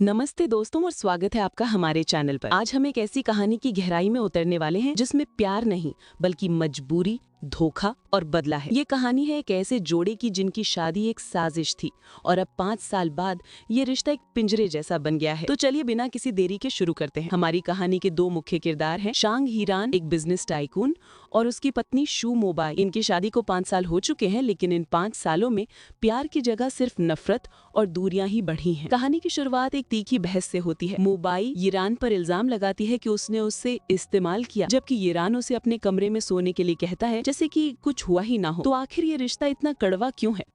नमस्ते दोस्तों और स्वागत है आपका हमारे चैनल पर। आज हम एक ऐसी कहानी की गहराई में उतरने वाले हैं जिसमें प्यार नहीं बल्कि मजबूरी, धोखा और बदला है। ये कहानी है एक ऐसे जोड़े की जिनकी शादी एक साजिश थी और अब 5 साल बाद ये रिश्ता एक पिंजरे जैसा बन गया है। तो चलिए बिना किसी देरी के शुरू करते हैं। हमारी कहानी के 2 मुख्य किरदार हैं शांग हीरान, एक बिजनेस टाइकून, और उसकी पत्नी शू मोबाई। इनकी शादी को 5 साल हो चुके हैं, लेकिन इन 5 सालों में प्यार की जगह सिर्फ नफरत और दूरियां ही बढ़ी हैं। कहानी की शुरुआत एक तीखी बहस से होती है। मोबाई ईरान पर इल्जाम लगाती है कि उसने उससे इस्तेमाल किया, जबकि ईरान उसे अपने कमरे में सोने के लिए कहता है जैसे कि कुछ हुआ ही ना हो। तो आखिर ये रिश्ता इतना कड़वा क्यों है?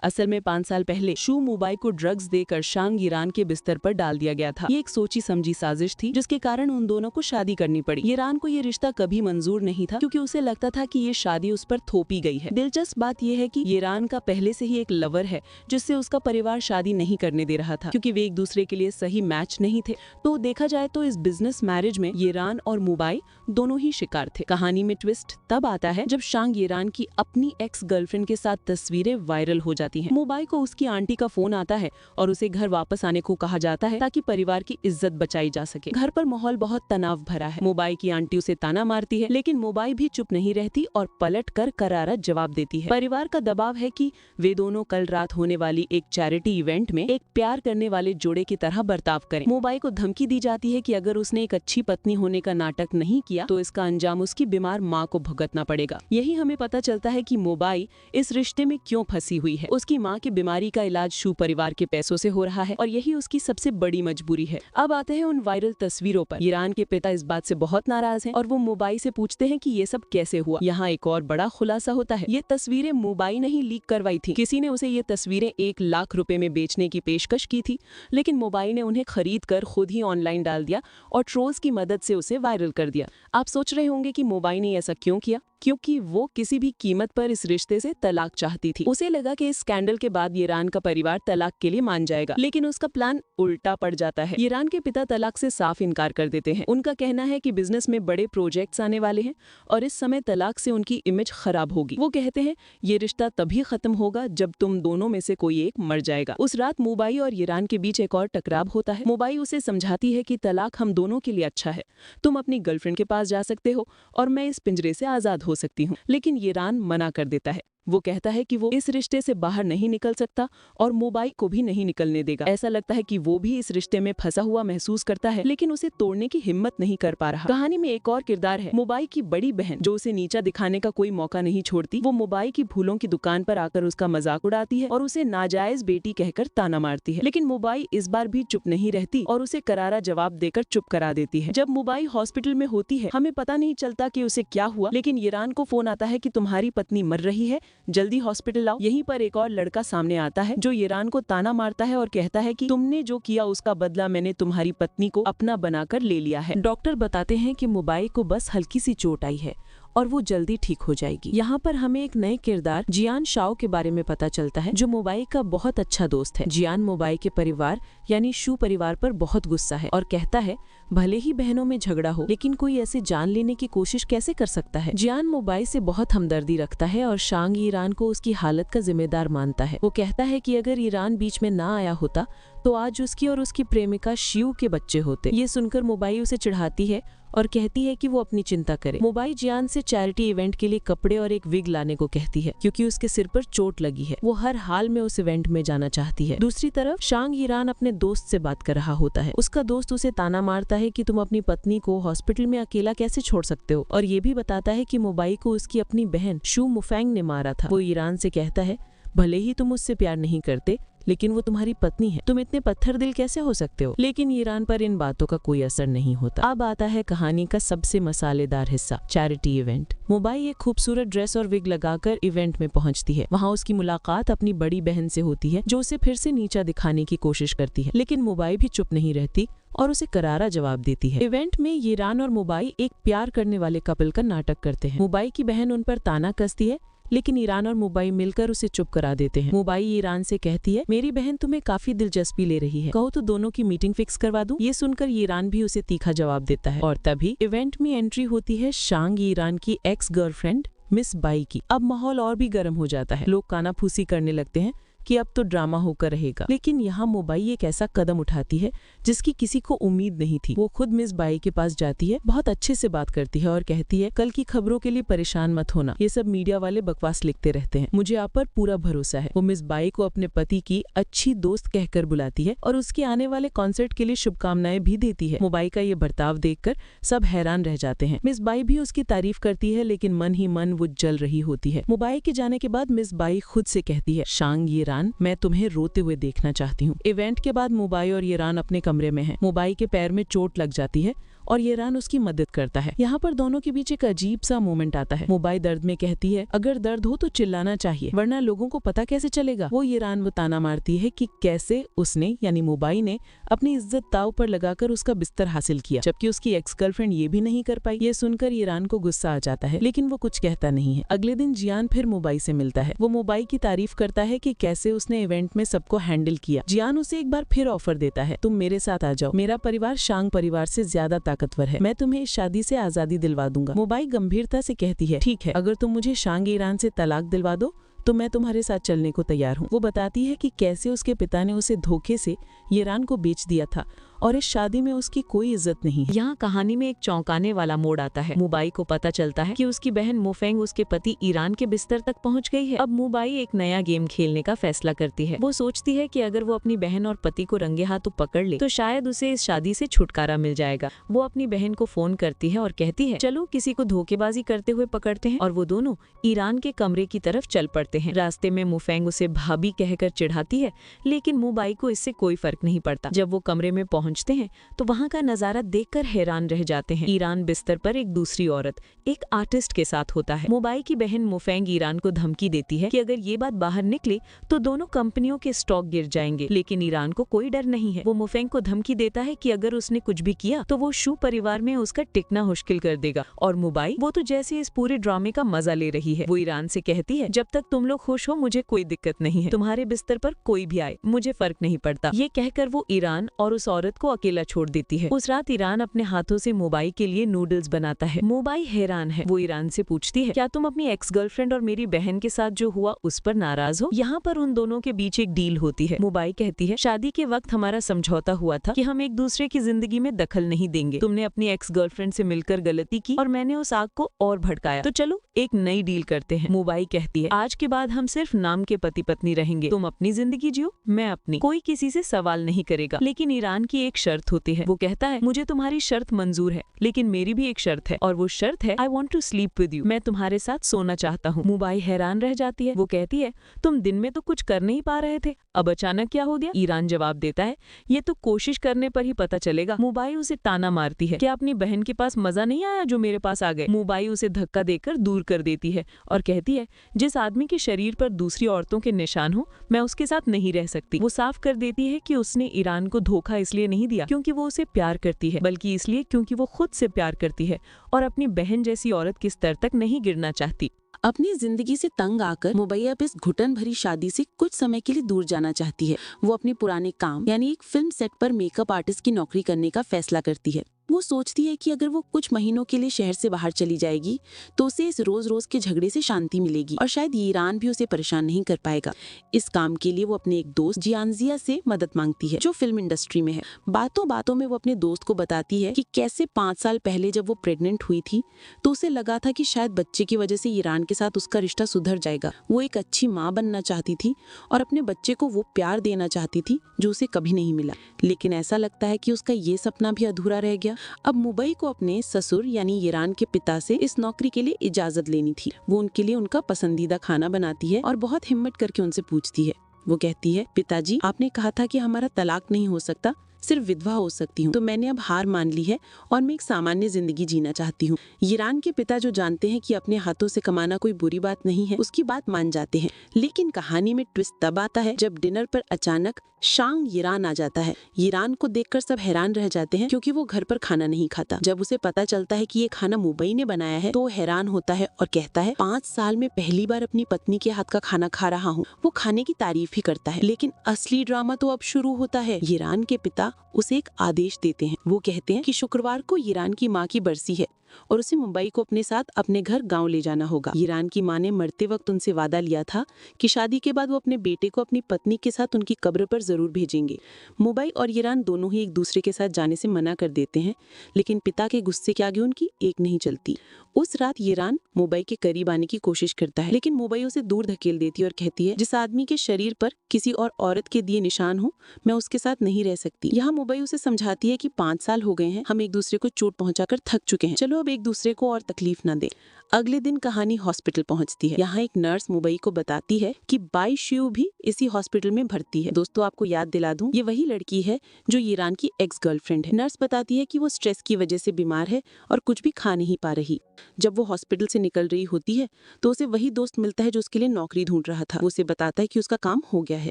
असल में 5 साल पहले शू मोबाई को ड्रग्स देकर शांग ईरान के बिस्तर पर डाल दिया गया था। ये एक सोची समझी साजिश थी जिसके कारण उन दोनों को शादी करनी पड़ी। ईरान को ये रिश्ता कभी मंजूर नहीं था क्योंकि उसे लगता था कि ये शादी उस पर थोपी गई है। दिलचस्प बात यह है कि ईरान का पहले से ही एक लवर है जिससे उसका परिवार शादी नहीं करने दे रहा था क्योंकि वे एक दूसरे के लिए सही मैच नहीं थे। तो देखा जाए तो इस बिजनेस मैरिज में ईरान और मोबाई दोनों ही शिकार थे। कहानी में ट्विस्ट तब आता है जब शांग ईरान की अपनी एक्स गर्लफ्रेंड के साथ तस्वीरें वायरल हो जाती हैं। मोबाई को उसकी आंटी का फोन आता है और उसे घर वापस आने को कहा जाता है ताकि परिवार की इज्जत बचाई जा सके। घर पर माहौल बहुत तनाव भरा है। मोबाई की आंटी उसे ताना मारती है, लेकिन मोबाई भी चुप नहीं रहती और पलट कर करारा जवाब देती है। परिवार का दबाव है कि वे दोनों कल रात होने वाली एक चैरिटी इवेंट में एक प्यार करने वाले जोड़े की तरह बर्ताव करें। मोबाई को धमकी दी जाती है कि अगर उसने एक अच्छी पत्नी होने का नाटक नहीं किया तो इसका अंजाम उसकी बीमार माँ को भुगतना पड़ेगा। यही हमें पता चलता है कि मोबाई इस रिश्ते में क्यों फंसी हुई है। उसकी माँ की बीमारी का इलाज शू परिवार के पैसों से हो रहा है और यही उसकी सबसे बड़ी मजबूरी है। अब आते हैं उन वायरल तस्वीरों पर। ईरान के पिता इस बात से बहुत नाराज हैं और वो मोबाई से पूछते हैं कि ये सब कैसे हुआ। यहाँ एक और बड़ा खुलासा होता है। ये तस्वीरें मोबाई ने ही लीक करवाई थी। किसी ने उसे ये तस्वीरें 1 लाख रुपए में बेचने की पेशकश की थी, लेकिन मोबाई ने उन्हें खरीद कर खुद ही ऑनलाइन डाल दिया और ट्रोल्स की मदद से उसे वायरल कर दिया। आप सोच रहे होंगे कि मोबाई ने ऐसा क्यों किया? क्योंकि वो किसी भी कीमत पर इस रिश्ते से तलाक चाहती थी। उसे लगा कि इस स्कैंडल के बाद ईरान का परिवार तलाक के लिए मान जाएगा, लेकिन उसका प्लान उल्टा पड़ जाता है। ईरान के पिता तलाक से साफ इनकार कर देते हैं। उनका कहना है कि बिजनेस में बड़े प्रोजेक्ट्स आने वाले हैं और इस समय तलाक से उनकी इमेज खराब होगी। वो कहते हैं ये रिश्ता तभी खत्म होगा जब तुम दोनों में से कोई एक मर जाएगा। उस रात मोबाई और ईरान के बीच एक और टकराव होता है। मोबाई उसे समझाती है कि तलाक हम दोनों के लिए अच्छा है, तुम अपनी गर्लफ्रेंड के पास जा सकते हो और मैं इस पिंजरे से आजाद हो सकती हूँ। लेकिन ईरान मना कर देता है। वो कहता है कि वो इस रिश्ते से बाहर नहीं निकल सकता और मोबाई को भी नहीं निकलने देगा। ऐसा लगता है कि वो भी इस रिश्ते में फंसा हुआ महसूस करता है, लेकिन उसे तोड़ने की हिम्मत नहीं कर पा रहा। कहानी में एक और किरदार है मोबाई की बड़ी बहन, जो उसे नीचा दिखाने का कोई मौका नहीं छोड़ती। वो मोबाई की फूलों की दुकान पर आकर उसका मजाक उड़ाती है और उसे नाजायज बेटी कहकर ताना मारती है, लेकिन मोबाई इस बार भी चुप नहीं रहती और उसे करारा जवाब देकर चुप करा देती है। जब मोबाई हॉस्पिटल में होती है, हमें पता नहीं चलता कि उसे क्या हुआ, लेकिन ईरान को फोन आता है कि तुम्हारी पत्नी मर रही है, जल्दी हॉस्पिटल आओ। यहीं पर एक और लड़का सामने आता है जो ईरान को ताना मारता है और कहता है कि तुमने जो किया उसका बदला मैंने तुम्हारी पत्नी को अपना बनाकर ले लिया है। डॉक्टर बताते हैं कि मोबाई को बस हल्की सी चोट आई है और वो जल्दी ठीक हो जाएगी। यहाँ पर हमें एक नए किरदार जियान शाओ के बारे में पता चलता है, जो मोबाई का बहुत अच्छा दोस्त है। जियान मोबाई के परिवार यानी शू परिवार पर बहुत गुस्सा है और कहता है भले ही बहनों में झगड़ा हो, लेकिन कोई ऐसे जान लेने की कोशिश कैसे कर सकता है। जियान मोबाई से बहुत हमदर्दी रखता है और शांग ईरान को उसकी हालत का जिम्मेदार मानता है। वो कहता है कि अगर ईरान बीच में ना आया होता तो आज उसकी और उसकी प्रेमिका शिव के बच्चे होते। ये सुनकर मोबाई उसे चिढ़ाती है और कहती है कि वो अपनी चिंता करे। मोबाई जियान से चैरिटी इवेंट के लिए कपड़े और एक विग लाने को कहती है क्योंकि उसके सिर पर चोट लगी है। वो हर हाल में उस इवेंट में जाना चाहती है। दूसरी तरफ शांग ईरान अपने दोस्त से बात कर रहा होता है। उसका दोस्त उसे ताना मारता है कि तुम अपनी पत्नी को हॉस्पिटल में अकेला कैसे छोड़ सकते हो, और ये भी बताता है कि मोबाई को उसकी अपनी बहन शू मुफैंग ने मारा था। वो ईरान से कहता है भले ही तुम उससे प्यार नहीं करते, लेकिन वो तुम्हारी पत्नी है, तुम इतने पत्थर दिल कैसे हो सकते हो। लेकिन ईरान पर इन बातों का कोई असर नहीं होता। अब आता है कहानी का सबसे मसालेदार हिस्सा, चैरिटी इवेंट। मोबाई एक खूबसूरत ड्रेस और विग लगाकर इवेंट में पहुंचती है। वहां उसकी मुलाकात अपनी बड़ी बहन से होती है जो उसे फिर से नीचा दिखाने की कोशिश करती है, लेकिन मोबाई भी चुप नहीं रहती और उसे करारा जवाब देती है। इवेंट में ईरान और मोबाई एक प्यार करने वाले कपल का नाटक करते हैं। मोबाई की बहन उन पर ताना कसती है, लेकिन ईरान और मोबाई मिलकर उसे चुप करा देते हैं। मोबाई ईरान से कहती है मेरी बहन तुम्हें काफी दिलचस्पी ले रही है, कहो तो दोनों की मीटिंग फिक्स करवा दूं। ये सुनकर ईरान भी उसे तीखा जवाब देता है और तभी इवेंट में एंट्री होती है शांग ईरान की एक्स गर्लफ्रेंड मिस बाई की। अब माहौल और भी गर्म हो जाता है। लोग कानाफूसी करने लगते हैं कि अब तो ड्रामा होकर रहेगा। लेकिन यहाँ मुंबई एक ऐसा कदम उठाती है जिसकी किसी को उम्मीद नहीं थी। वो खुद मिस बाई के पास जाती है, बहुत अच्छे से बात करती है और कहती है, कल की खबरों के लिए परेशान मत होना, ये सब मीडिया वाले बकवास लिखते रहते हैं, मुझे आप पर पूरा भरोसा है। वो मिस बाई को अपने पति की अच्छी दोस्त कहकर बुलाती है और उसके आने वाले कॉन्सर्ट के लिए शुभकामनाएं भी देती है। मुंबई का ये बर्ताव देखकर सब हैरान रह जाते हैं। मिस बाई भी उसकी तारीफ करती है, लेकिन मन ही मन वो जल रही होती है। मुंबई के जाने के बाद मिस बाई खुद से कहती है, शांग येरान, मैं तुम्हें रोते हुए देखना चाहती हूँ। इवेंट के बाद मुंबई और येरान अपने कमरे में हैं। मुंबई के पैर में चोट लग जाती है और येरान उसकी मदद करता है। यहाँ पर दोनों के बीच एक अजीब सा मोमेंट आता है। मुंबई दर्द में कहती है, अगर दर्द हो तो चिल्लाना चाहिए, वरना लोगों को पता कैसे चलेगा। वो येरान को ताना मारती है कि कैसे उसने यानी मुंबई ने अपनी इज्जत दांव पर लगाकर उसका बिस्तर हासिल किया, जबकि उसकी एक्स गर्लफ्रेंड ये भी नहीं कर पाई। ये सुनकर येरान को गुस्सा आ जाता है, लेकिन वो कुछ कहता नहीं है। अगले दिन जियान फिर मुंबई से मिलता है। वो मुंबई की तारीफ करता है कि कैसे उसने इवेंट में सबको हैंडल किया। जियान उसे एक बार फिर ऑफर देता है, तुम मेरे साथ आ जाओ, मेरा परिवार शांग परिवार से ज्यादा ताकतवर है, मैं तुम्हें इस शादी से आजादी दिलवा दूंगा। मुंबई गंभीरता से कहती है, ठीक है, अगर तुम मुझे शांग ईरान से तलाक दिलवा दो तो मैं तुम्हारे साथ चलने को तैयार हूँ। वो बताती है कि कैसे उसके पिता ने उसे धोखे से ईरान को बेच दिया था और इस शादी में उसकी कोई इज्जत नहीं है। यहाँ कहानी में एक चौंकाने वाला मोड़ आता है। मुंबई को पता चलता है कि उसकी बहन मुफेंग उसके पति ईरान के बिस्तर तक पहुँच गई है। अब मुंबई एक नया गेम खेलने का फैसला करती है। वो सोचती है कि अगर वो अपनी बहन और पति को रंगे हाथों पकड़ ले तो शायद उसे इस शादी से छुटकारा मिल जाएगा। वो अपनी बहन को फोन करती है और कहती है, चलो किसी को धोखेबाजी करते हुए पकड़ते हैं, और वो दोनों ईरान के कमरे की तरफ चल पड़ते हैं। रास्ते में मुफेंग उसे भाभी कहकर चिढ़ाती है, लेकिन मुंबई को इससे कोई फर्क नहीं पड़ता। जब वो कमरे में पहुंचते हैं तो वहां का नजारा देखकर हैरान रह जाते हैं। ईरान बिस्तर पर एक दूसरी औरत, एक आर्टिस्ट के साथ होता है। मुंबई की बहन मुफेंग ईरान को धमकी देती है कि अगर ये बात बाहर निकले तो दोनों कंपनियों के स्टॉक गिर जाएंगे, लेकिन ईरान को कोई डर नहीं है। वो मुफेंग को धमकी देता है कि अगर उसने कुछ भी किया तो वो शू परिवार में उसका टिकना मुश्किल कर देगा। और मुंबई वो तो जैसे इस पूरे ड्रामे का मजा ले रही है। वो ईरान से कहती है, जब तक तुम लोग खुश हो मुझे कोई दिक्कत नहीं है, तुम्हारे बिस्तर पर कोई भी आए मुझे फर्क नहीं पड़ता। ये कहकर वो ईरान और उस औरत को अकेला छोड़ देती है। उस रात ईरान अपने हाथों से मुंबई के लिए नूडल्स बनाता है। मुंबई हैरान है। वो ईरान से पूछती है, क्या तुम अपनी एक्स गर्लफ्रेंड और मेरी बहन के साथ जो हुआ उस पर नाराज हो? यहाँ पर उन दोनों के बीच एक डील होती है। मुंबई कहती है, शादी के वक्त हमारा समझौता हुआ था कि हम एक दूसरे की जिंदगी में दखल नहीं देंगे। तुमने अपनी एक्स गर्लफ्रेंड से मिलकर गलती की और मैंने उस आग को और भड़काया, तो चलो एक नई डील करते हैं। मुंबई कहती है, आज के बाद हम सिर्फ नाम के पति पत्नी रहेंगे, तुम अपनी जिंदगी जियो, मैं अपनी, कोई किसी से सवाल नहीं करेगा। लेकिन ईरान की एक शर्त होती है। वो कहता है, मुझे तुम्हारी शर्त मंजूर है, लेकिन मेरी भी एक शर्त है, और वो शर्त है, I want to sleep with you, मैं तुम्हारे साथ सोना चाहता हूँ। मुंबई हैरान रह जाती है। वो कहती है, तुम दिन में तो कुछ कर नहीं पा रहे थे, अब अचानक क्या हो गया? ईरान जवाब देता है, ये तो कोशिश करने पर ही पता चलेगा। मुंबई उसे ताना मारती है, क्या अपनी बहन के पास मजा नहीं आया जो मेरे पास आ गए? मुंबई उसे धक्का देकर दूर कर देती है और कहती है, जिस आदमी के शरीर पर दूसरी औरतों के निशान हो मैं उसके साथ नहीं रह सकती। वो साफ कर देती है कि उसने ईरान को धोखा इसलिए नहीं दिया क्योंकि वो उसे प्यार करती है, बल्कि इसलिए क्योंकि वो खुद से प्यार करती है और अपनी बहन जैसी औरत के स्तर तक नहीं गिरना चाहती। अपनी जिंदगी से तंग आकर मुंबई अब इस घुटन भरी शादी से कुछ समय के लिए दूर जाना चाहती है। वो अपने पुराने काम यानी एक फिल्म सेट पर मेकअप आर्टिस्ट की नौकरी करने का फैसला करती है। वो सोचती है कि अगर वो कुछ महीनों के लिए शहर से बाहर चली जाएगी तो उसे इस रोज रोज के झगड़े से शांति मिलेगी और शायद ईरान भी उसे परेशान नहीं कर पाएगा। इस काम के लिए वो अपने एक दोस्त जियानजिया से मदद मांगती है जो फिल्म इंडस्ट्री में है। बातों बातों में वो अपने दोस्त को बताती है कि कैसे 5 साल पहले जब वो प्रेग्नेंट हुई थी तो उसे लगा था कि शायद बच्चे की वजह से ईरान के साथ उसका रिश्ता सुधर जाएगा। वो एक अच्छी माँ बनना चाहती थी और अपने बच्चे को वो प्यार देना चाहती थी जो उसे कभी नहीं मिला, लेकिन ऐसा लगता है कि उसका ये सपना भी अधूरा रह गया। अब मुंबई को अपने ससुर यानी ईरान के पिता से इस नौकरी के लिए इजाजत लेनी थी। वो उनके लिए उनका पसंदीदा खाना बनाती है और बहुत हिम्मत करके उनसे पूछती है। वो कहती है, पिताजी आपने कहा था कि हमारा तलाक नहीं हो सकता, सिर्फ विधवा हो सकती हूँ, तो मैंने अब हार मान ली है और मैं एक सामान्य जिंदगी जीना चाहती हूँ। ईरान के पिता जो जानते हैं कि अपने हाथों से कमाना कोई बुरी बात नहीं है, उसकी बात मान जाते हैं। लेकिन कहानी में ट्विस्ट तब आता है जब डिनर पर अचानक शांग ईरान आ जाता है। ईरान को देखकर सब हैरान रह जाते हैं क्योंकि वो घर पर खाना नहीं खाता। जब उसे पता चलता है कि ये खाना मुंबई ने बनाया है तो हैरान होता है और कहता है, 5 साल में पहली बार अपनी पत्नी के हाथ का खाना खा रहा हूँ। वो खाने की तारीफ ही करता है, लेकिन असली ड्रामा तो अब शुरू होता है। ईरान के पिता उसे एक आदेश देते हैं। वो कहते हैं कि शुक्रवार को ईरान की माँ की बरसी है और उसे मुंबई को अपने साथ अपने घर गांव ले जाना होगा। ईरान की मां ने मरते वक्त उनसे वादा लिया था कि शादी के बाद वो अपने बेटे को अपनी पत्नी के साथ उनकी कब्र पर जरूर भेजेंगे। मुंबई और ईरान दोनों ही एक दूसरे के साथ जाने से मना कर देते हैं, लेकिन पिता के गुस्से के आगे उनकी एक नहीं चलती। उस रात ईरान मुंबई के करीब आने की कोशिश करता है, लेकिन मुंबई उसे दूर धकेल देती है और कहती है, जिस आदमी के शरीर पर किसी और औरत के दिए निशान हो, मैं उसके साथ नहीं रह सकती। यहाँ मुंबई उसे समझाती है कि 5 साल हो गए हैं, हम एक दूसरे को चोट पहुंचाकर थक चुके हैं, चलो अब एक दूसरे को और तकलीफ न दें। अगले दिन कहानी हॉस्पिटल पहुंचती है। यहाँ एक नर्स मुंबई को बताती है कि बाई शियू भी इसी हॉस्पिटल में भर्ती है। दोस्तों, आपको याद दिला दूं, ये वही लड़की है जो ईरान की एक्स गर्लफ्रेंड है। नर्स बताती है कि वो स्ट्रेस की वजह से बीमार है और कुछ भी खा नहीं पा रही। जब वो हॉस्पिटल से निकल रही होती है तो उसे वही दोस्त मिलता है जो उसके लिए नौकरी ढूंढ रहा था। वो उसे बताता है कि उसका काम हो गया है।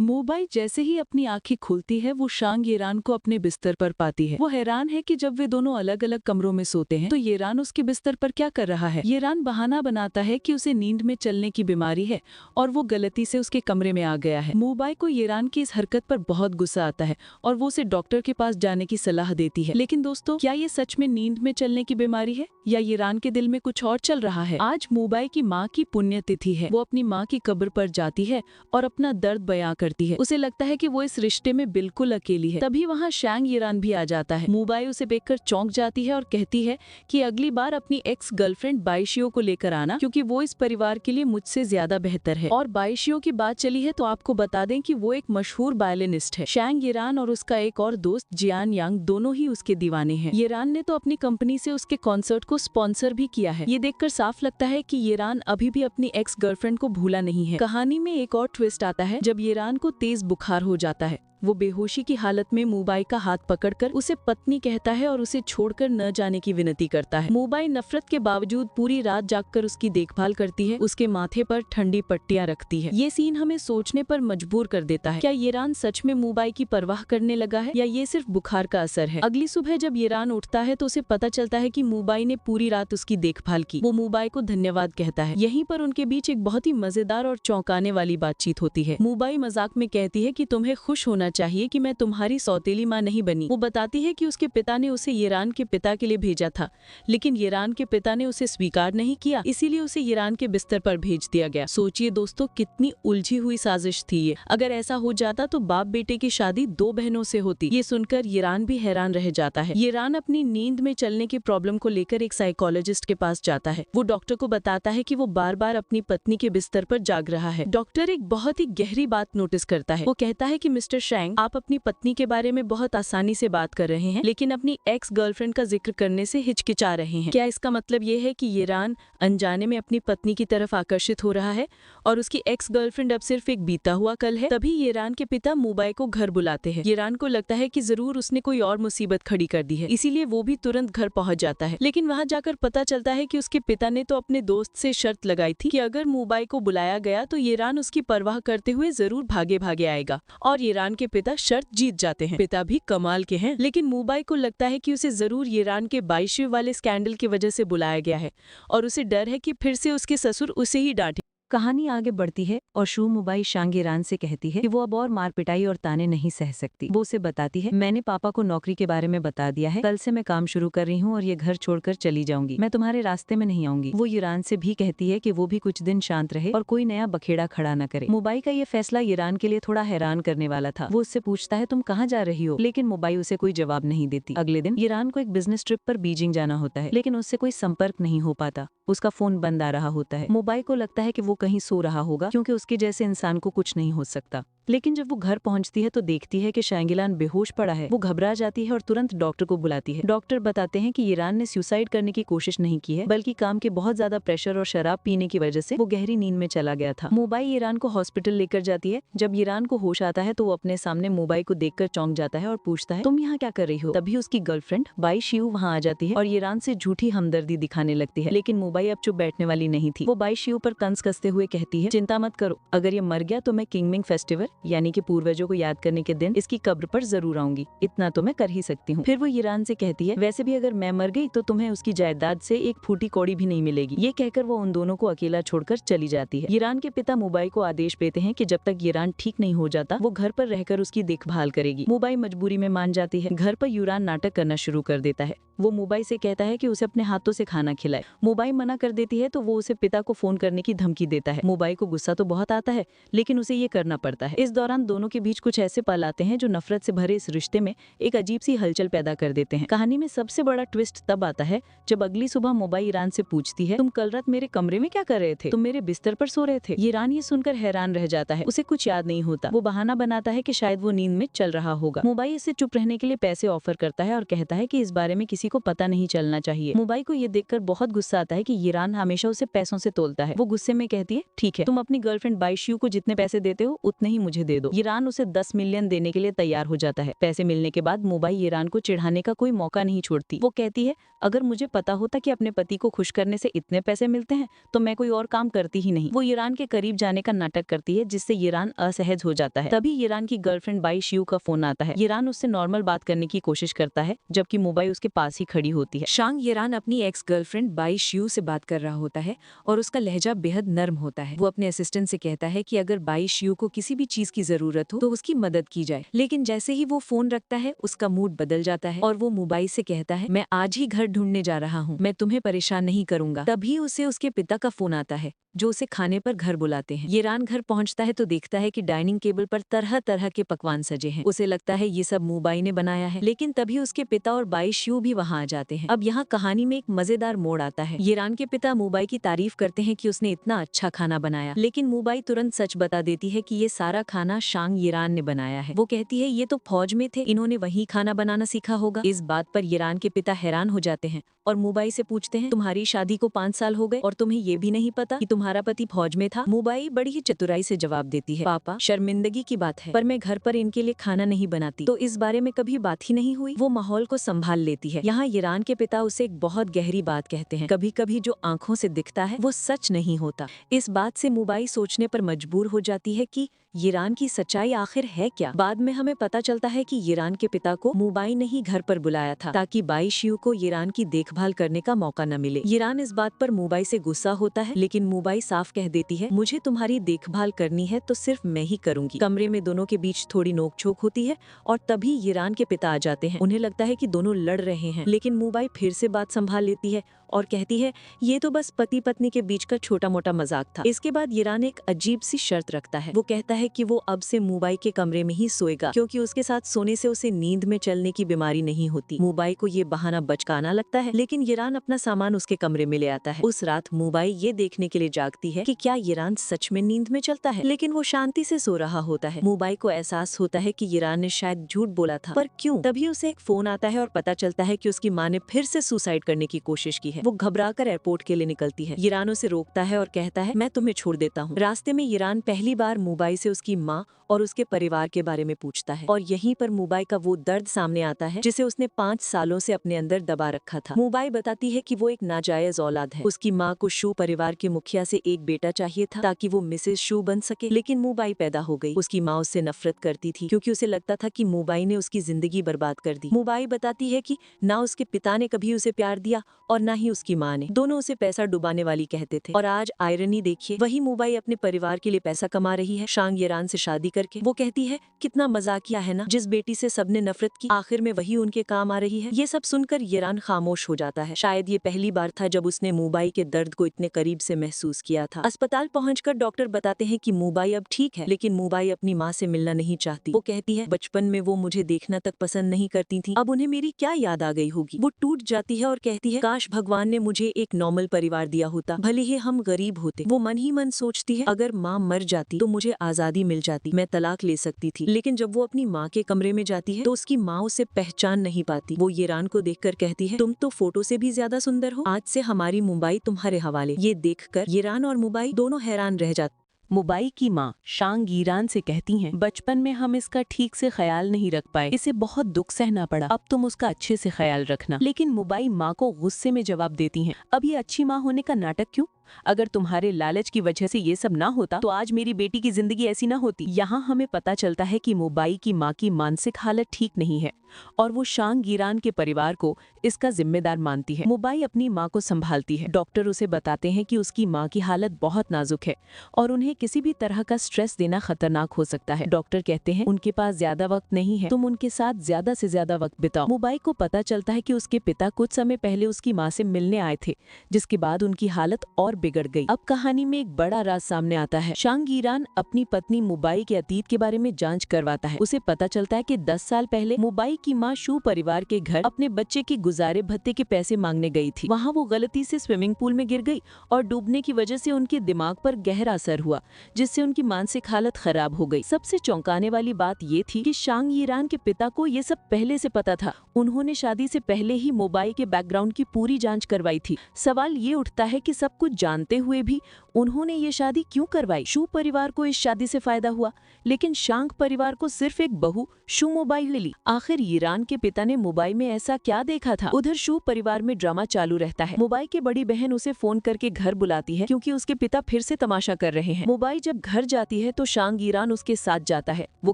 मुंबई जैसे ही अपनी आंखें खुलती है, वो शांग येरान को अपने बिस्तर पर पाती है। वो हैरान है कि जब वे दोनों अलग अलग कमरों में सोते हैं तो येरान उसके बिस्तर पर क्या कर रहा है। येरान बहाना बनाता है कि उसे नींद में चलने की बीमारी है और वो गलती से उसके कमरे में आ गया है। मुंबई को येरान की इस हरकत पर बहुत गुस्सा आता है और वो उसे डॉक्टर के पास जाने की सलाह देती है। लेकिन दोस्तों, क्या ये सच में नींद में चलने की बीमारी है या येरान के दिल में कुछ और चल रहा है? आज मुंबई की माँ की पुण्यतिथि है। वो अपनी माँ की कब्र पर जाती है और अपना दर्द बयां करती है। उसे लगता है कि वो इस रिश्ते में बिल्कुल अकेली है। तभी वहाँ शैंग येरान भी आ जाता है। मुंबई उसे देखकर चौंक जाती है और कहती है कि अगली बार अपनी एक्स गर्लफ्रेंड बाइशियो को लेकर आना, क्योंकि वो इस परिवार के लिए मुझसे ज्यादा बेहतर है। और बाइशियो की बात चली है तो आपको बता दें कि वो एक मशहूर वायलिनिस्ट है। शैंग येरान और उसका एक और दोस्त जियान यांग दोनों ही उसके दीवाने हैं। येरान ने तो अपनी कंपनी से उसके कॉन्सर्ट को स्पॉन्सर भी किया है। ये देखकर साफ लगता है कि येरान अभी भी अपनी एक्स गर्लफ्रेंड को भूला नहीं है। कहानी में एक और ट्विस्ट आता है जब येरान को तेज बुखार हो जाता है। वो बेहोशी की हालत में मुंबई का हाथ पकड़कर उसे पत्नी कहता है और उसे छोड़कर न जाने की विनती करता है। मुंबई नफरत के बावजूद पूरी रात जागकर उसकी देखभाल करती है, उसके माथे पर ठंडी पट्टियां रखती है। ये सीन हमें सोचने पर मजबूर कर देता है। क्या येरान सच में मुंबई की परवाह करने लगा है या ये सिर्फ बुखार का असर है? अगली सुबह जब येरान उठता है तो उसे पता चलता है कि मुंबई ने पूरी रात उसकी देखभाल की। वो मुंबई को धन्यवाद कहता है। यहीं पर उनके बीच एक बहुत ही मजेदार और चौंकाने वाली बातचीत होती है। मुंबई मजाक में कहती है कि तुम्हें खुश होना चाहिए कि मैं तुम्हारी सौतेली माँ नहीं बनी। वो बताती है कि उसके पिता ने उसे येरान के पिता के लिए भेजा था, लेकिन येरान के पिता ने उसे स्वीकार नहीं किया, इसीलिए उसे येरान के बिस्तर पर भेज दिया गया। सोचिए दोस्तों, कितनी उलझी हुई साजिश थी ये। अगर ऐसा हो जाता तो बाप बेटे की शादी 2 बहनों से होती। ये सुनकर येरान भी हैरान रह जाता है। येरान अपनी नींद में चलने की प्रॉब्लम को लेकर एक साइकोलॉजिस्ट के पास जाता है। वो डॉक्टर को बताता है कि वो बार बार अपनी पत्नी के बिस्तर पर जाग रहा है। डॉक्टर एक बहुत ही गहरी बात नोटिस करता है। वो कहता है कि मिस्टर शैंग, आप अपनी पत्नी के बारे में बहुत आसानी से बात कर रहे हैं, लेकिन अपनी एक्स गर्लफ्रेंड का जिक्र करने से हिचकिचा रहे हैं। क्या इसका मतलब ये है कि येरान अनजाने में अपनी पत्नी की तरफ आकर्षित हो रहा है और उसकी एक्स गर्लफ्रेंड अब सिर्फ एक बीता हुआ कल है? तभी येरान के पिता मुंबई को घर बुलाते हैं। येरान को लगता है कि जरूर उसने कोई और मुसीबत खड़ी कर दी है, इसीलिए वो भी तुरंत घर पहुंच जाता है। लेकिन वहां जाकर पता चलता है कि उसके पिता ने तो अपने दोस्त से शर्त लगाई थी कि अगर मुंबई को बुलाया गया तो येरान उसकी परवाह करते हुए जरूर भागे भागे आएगा। और येरान के पिता शर्त जीत जाते हैं। पिता भी कमाल के हैं। लेकिन मुंबई को लगता है कि उसे जरूर येरान के बाइशियो वाले स्कैंडल की वजह से बुलाया गया है और उसे डर है कि फिर से उसके ससुर उसे ही डांटे। कहानी आगे बढ़ती है और शू मुंबई शांग येरान से कहती है कि वो अब और मार पिटाई और ताने नहीं सह सकती। वो उसे बताती है, मैंने पापा को नौकरी के बारे में बता दिया है, कल से मैं काम शुरू कर रही हूँ और ये घर छोड़कर चली जाऊंगी, मैं तुम्हारे रास्ते में नहीं आऊंगी। वो येरान से भी कहती है कि वो भी कुछ दिन शांत रहे और कोई नया बखेड़ा खड़ा न करे। मुंबई का ये फैसला येरान के लिए थोड़ा हैरान करने वाला था। वो उससे पूछता है, तुम कहाँ जा रही हो? लेकिन मुंबई उसे कोई जवाब नहीं देती। अगले दिन येरान को एक बिजनेस ट्रिप पर बीजिंग जाना होता है, लेकिन उससे कोई संपर्क नहीं हो पाता। उसका फोन बंद आ रहा होता है। मुंबई को लगता है कि वो कहीं सो रहा होगा, क्योंकि उसके जैसे इंसान को कुछ नहीं हो सकता। लेकिन जब वो घर पहुंचती है तो देखती है कि शैंग येरान बेहोश पड़ा है। वो घबरा जाती है और तुरंत डॉक्टर को बुलाती है। डॉक्टर बताते हैं कि येरान ने सुसाइड करने की कोशिश नहीं की है, बल्कि काम के बहुत ज्यादा प्रेशर और शराब पीने की वजह से वो गहरी नींद में चला गया था। मुंबई येरान को हॉस्पिटल लेकर जाती है। जब येरान को होश आता है तो वो अपने सामने मुंबई को देखकर चौंक जाता है और पूछता है, तुम यहाँ क्या कर रही हो? तभी उसकी गर्लफ्रेंड बाई शियू वहाँ आ जाती है और येरान से झूठी हमदर्दी दिखाने लगती है। लेकिन मुंबई अब चुप बैठने वाली नहीं थी। वो बाई शियू पर तंज कसते हुए कहती है, चिंता मत करो, अगर ये मर गया तो मैं किंगमिंग फेस्टिवल यानी कि पूर्वजों को याद करने के दिन इसकी कब्र पर जरूर आऊंगी, इतना तो मैं कर ही सकती हूँ। फिर वो येरान से कहती है, वैसे भी अगर मैं मर गई तो तुम्हें उसकी जायदाद से एक फूटी कौड़ी भी नहीं मिलेगी। ये कहकर वो उन दोनों को अकेला छोड़कर चली जाती है। येरान के पिता मुंबई को आदेश देते हैं कि जब तक येरान ठीक नहीं हो जाता वो घर पर रहकर उसकी देखभाल करेगी। मुंबई मजबूरी में मान जाती है। घर पर येरान नाटक करना शुरू कर देता है। वो मुबाई से कहता है कि उसे अपने हाथों से खाना खिलाए। मुबाई मना कर देती है तो वो उसे पिता को फोन करने की धमकी देता है। मुबाई को गुस्सा तो बहुत आता है, लेकिन उसे ये करना पड़ता है। इस दौरान दोनों के बीच कुछ ऐसे पल आते हैं जो नफरत से भरे इस रिश्ते में एक अजीब सी हलचल पैदा कर देते हैं। कहानी में सबसे बड़ा ट्विस्ट तब आता है जब अगली सुबह मुबाई ईरान से पूछती है, तुम कल रात मेरे कमरे में क्या कर रहे थे? तुम मेरे बिस्तर पर सो रहे थे। ईरान ये सुनकर हैरान रह जाता है, उसे कुछ याद नहीं होता। वो बहाना बनाता है कि शायद वो नींद में चल रहा होगा। मुबाई इसे चुप रहने के लिए पैसे ऑफर करता है और कहता है कि इस बारे में किसी को पता नहीं चलना चाहिए। मुबाई को ये देखकर बहुत गुस्सा आता है कि ईरान हमेशा उसे पैसों से तोलता है। वो गुस्से में कहती है, ठीक है, तुम अपनी गर्लफ्रेंड बाइशियू को जितने पैसे देते हो उतने ही मुझे दे दो। ईरान उसे 10 मिलियन देने के लिए तैयार हो जाता है। पैसे मिलने के बाद मुबाई ईरान को चिढ़ाने का कोई मौका नहीं छोड़ती। वो कहती है, अगर मुझे पता होता कि अपने पति को खुश करने से इतने पैसे मिलते हैं तो मैं कोई और काम करती ही नहीं। वो ईरान के करीब जाने का नाटक करती है, जिससे ईरान असहज हो जाता है। तभी ईरान की गर्लफ्रेंड बाइशियू का फोन आता है। ईरान उससे नॉर्मल बात करने की कोशिश करता है, जबकि मुबाई उसके पास ही खड़ी होती है। शांग ईरान अपनी एक्स गर्लफ्रेंड बाइशियू से बात कर रहा होता है और उसका लहजा बेहद नर्म होता है। वो अपने असिस्टेंट से कहता है कि अगर बाइशियू को किसी भी चीज की जरूरत हो तो उसकी मदद की जाए। लेकिन जैसे ही वो फोन रखता है उसका मूड बदल जाता है और वो मुबाई से कहता है, मैं आज ही घर ढूंढने जा रहा हूँ, मैं तुम्हें परेशान नहीं करूंगा। तभी उसे उसके पिता का फोन आता है जो उसे खाने पर घर बुलाते हैं। ईरान घर पहुंचता है तो देखता है कि डाइनिंग टेबल पर तरह तरह के पकवान सजे हैं। उसे लगता है ये सब मुबाई ने बनाया है, लेकिन तभी उसके पिता और बाइशियू भी वहां आ जाते हैं। अब यहाँ कहानी में एक मजेदार मोड़ आता है। ईरान के पिता मुबाई की तारीफ करते हैं कि उसने इतना अच्छा खाना बनाया, लेकिन मुबाई तुरंत सच बता देती है कि ये सारा खाना शांग ईरान ने बनाया है। वो कहती है, ये तो फौज में थे, इन्होंने वही खाना बनाना सीखा होगा। इस बात पर ईरान के पिता हैरान हो जाते हैं और मुबाई से पूछते हैं, तुम्हारी शादी को 5 साल हो गए और तुम्हें ये भी नहीं पता कि तुम्हारा पति फौज में था? मुबाई बड़ी ही चतुराई से जवाब देती है, पापा शर्मिंदगी की बात है, पर मैं घर पर इनके लिए खाना नहीं बनाती, तो इस बारे में कभी बात ही नहीं हुई। वो माहौल को संभाल लेती है। यहाँ ईरान के पिता उसे एक बहुत गहरी बात कहते हैं, कभी कभी जो आंखों से दिखता है वो सच नहीं होता। इस बात से मुबाई सोचने पर मजबूर हो जाती है कि ईरान की सच्चाई आखिर है क्या। बाद में हमें पता चलता है कि ईरान के पिता को मुबाई ने ही घर पर बुलाया था ताकि बाइशियू को ईरान की देखभाल करने का मौका न मिले। ईरान इस बात पर मुबाई से गुस्सा होता है, लेकिन मुबाई साफ कह देती है, मुझे तुम्हारी देखभाल करनी है तो सिर्फ मैं ही करूंगी। कमरे में दोनों के बीच थोड़ी नोकझोंक होती है और तभी ईरान के पिता आ जाते हैं। उन्हें लगता है कि दोनों लड़ रहे हैं, लेकिन मुबाई फिर से बात संभाल लेती है और कहती है, ये तो बस पति पत्नी के बीच का छोटा मोटा मजाक था। इसके बाद ईरान एक अजीब सी शर्त रखता है। वो कहता है कि वो अब से मुबाई के कमरे में ही सोएगा, क्योंकि उसके साथ सोने से उसे नींद में चलने की बीमारी नहीं होती। मुबाई को ये बहाना बचकाना लगता है, लेकिन ईरान अपना सामान उसके कमरे में ले आता है। उस रात मुबाई ये देखने के लिए जागती है कि क्या ईरान सच में नींद में चलता है, लेकिन वो शांति से सो रहा होता है। मुबाई को एहसास होता है कि ईरान ने शायद झूठ बोला था, पर क्यों? तभी उसे एक फोन आता है और पता चलता है कि उसकी माँ ने फिर से सुसाइड करने की कोशिश की है। वो घबराकर एयरपोर्ट के लिए निकलती है। ईरान उसे रोकता है और कहता है, मैं तुम्हें छोड़ देता हूँ। रास्ते में ईरान पहली बार मुबाई से उसकी माँ और उसके परिवार के बारे में पूछता है और यहीं पर मुबाई का वो दर्द सामने आता है जिसे उसने 5 सालों से अपने अंदर दबा रखा था। मुबाई बताती है कि वो एक नाजायज औलाद है। उसकी माँ को शू परिवार के मुखिया से एक बेटा चाहिए था ताकि वो मिसेस शू बन सके, लेकिन मुबाई पैदा हो गई। उसकी माँ उससे नफरत करती थी क्योंकि उसे लगता था कि मुबाई ने उसकी जिंदगी बर्बाद कर दी। मुबाई बताती है कि ना उसके पिता ने कभी उसे प्यार दिया और ना ही उसकी माँ ने। दोनों उसे पैसा डुबाने वाली कहते थे। और आज आयरनी देखिए, वही मुबाई अपने परिवार के लिए पैसा कमा रही है शांग ईरान से शादी करके। वो कहती है, कितना मजाकिया है ना, जिस बेटी से सबने नफरत की आखिर में वही उनके काम आ रही है। ये सब सुनकर ईरान खामोश हो जाता है। शायद ये पहली बार था जब उसने मुबाई के दर्द को इतने करीब से महसूस किया था। अस्पताल पहुंचकर डॉक्टर बताते हैं कि मुबाई अब ठीक है, लेकिन मुबाई अपनी माँ से मिलना नहीं चाहती। वो कहती है, बचपन में वो मुझे देखना तक पसंद नहीं करती थी, अब उन्हें मेरी क्या याद आ गई होगी। वो टूट जाती है और कहती है, काश भगवान ने मुझे एक नॉर्मल परिवार दिया होता, भले ही हम गरीब होते। वो मन ही मन सोचती है, अगर माँ मर जाती तो मुझे आजादी मिल जाती, मैं तलाक ले सकती थी। लेकिन जब वो अपनी माँ के कमरे में जाती है तो उसकी माँ उसे पहचान नहीं पाती। वो ईरान को देखकर कहती है, तुम तो फोटो से भी ज्यादा सुंदर हो, आज से हमारी मुबाई तुम्हारे हवाले। ये देखकर ईरान और मुबाई दोनों हैरान रह जाते। मुबाई की माँ शांग ईरान से कहती हैं, बचपन में हम इसका ठीक से ख्याल नहीं रख पाए, इसे बहुत दुख सहना पड़ा, अब तुम उसका अच्छे से ख्याल रखना। लेकिन मुबाई माँ को गुस्से में जवाब देती हैं, अब ये अच्छी माँ होने का नाटक क्यों? अगर तुम्हारे लालच की वजह से ये सब ना होता तो आज मेरी बेटी की जिंदगी ऐसी ना होती। यहाँ हमें पता चलता है कि मुंबई की माँ की मानसिक हालत ठीक नहीं है और वो शांग ईरान के परिवार को इसका जिम्मेदार मानती है। मुंबई अपनी माँ को संभालती है। डॉक्टर उसे बताते हैं कि उसकी माँ की हालत बहुत नाजुक है और उन्हें किसी भी तरह का स्ट्रेस देना खतरनाक हो सकता है। डॉक्टर कहते हैं उनके पास ज्यादा वक्त नहीं है, तुम उनके साथ ज्यादा से ज्यादा वक्त बिताओ। मुंबई को पता चलता है कि उसके पिता कुछ समय पहले उसकी माँ से मिलने आए थे, जिसके बाद उनकी हालत और बिगड़ गई। अब कहानी में एक बड़ा राज सामने आता है। शांग ईरान अपनी पत्नी मुंबई के अतीत के बारे में जांच करवाता है। उसे पता चलता है कि 10 साल पहले मुंबई की माँ शू परिवार के घर अपने बच्चे के गुजारे भत्ते के पैसे मांगने गई थी। वहाँ वो गलती से स्विमिंग पूल में गिर गई और डूबने की वजह से उनके दिमाग पर गहरा असर हुआ, जिससे उनकी मानसिक हालत खराब हो गई। सबसे चौंकाने वाली बात ये थी कि शांग ईरान के पिता को ये सब पहले से पता था। उन्होंने शादी से पहले ही मुंबई के बैकग्राउंड की पूरी जांच करवाई थी। सवाल ये उठता है कि सब कुछ जानते हुए भी उन्होंने ये शादी क्यों करवाई? शू परिवार को इस शादी से फायदा हुआ, लेकिन शांग परिवार को सिर्फ एक बहू शू मुंबई ले ली। आखिर ईरान के पिता ने मुंबई में ऐसा क्या देखा था? उधर शू परिवार में ड्रामा चालू रहता है। मुंबई की बड़ी बहन उसे फोन करके घर बुलाती है क्योंकि उसके पिता फिर से तमाशा कर रहे हैं। मुंबई जब घर जाती है तो शांग ईरान उसके साथ जाता है। वो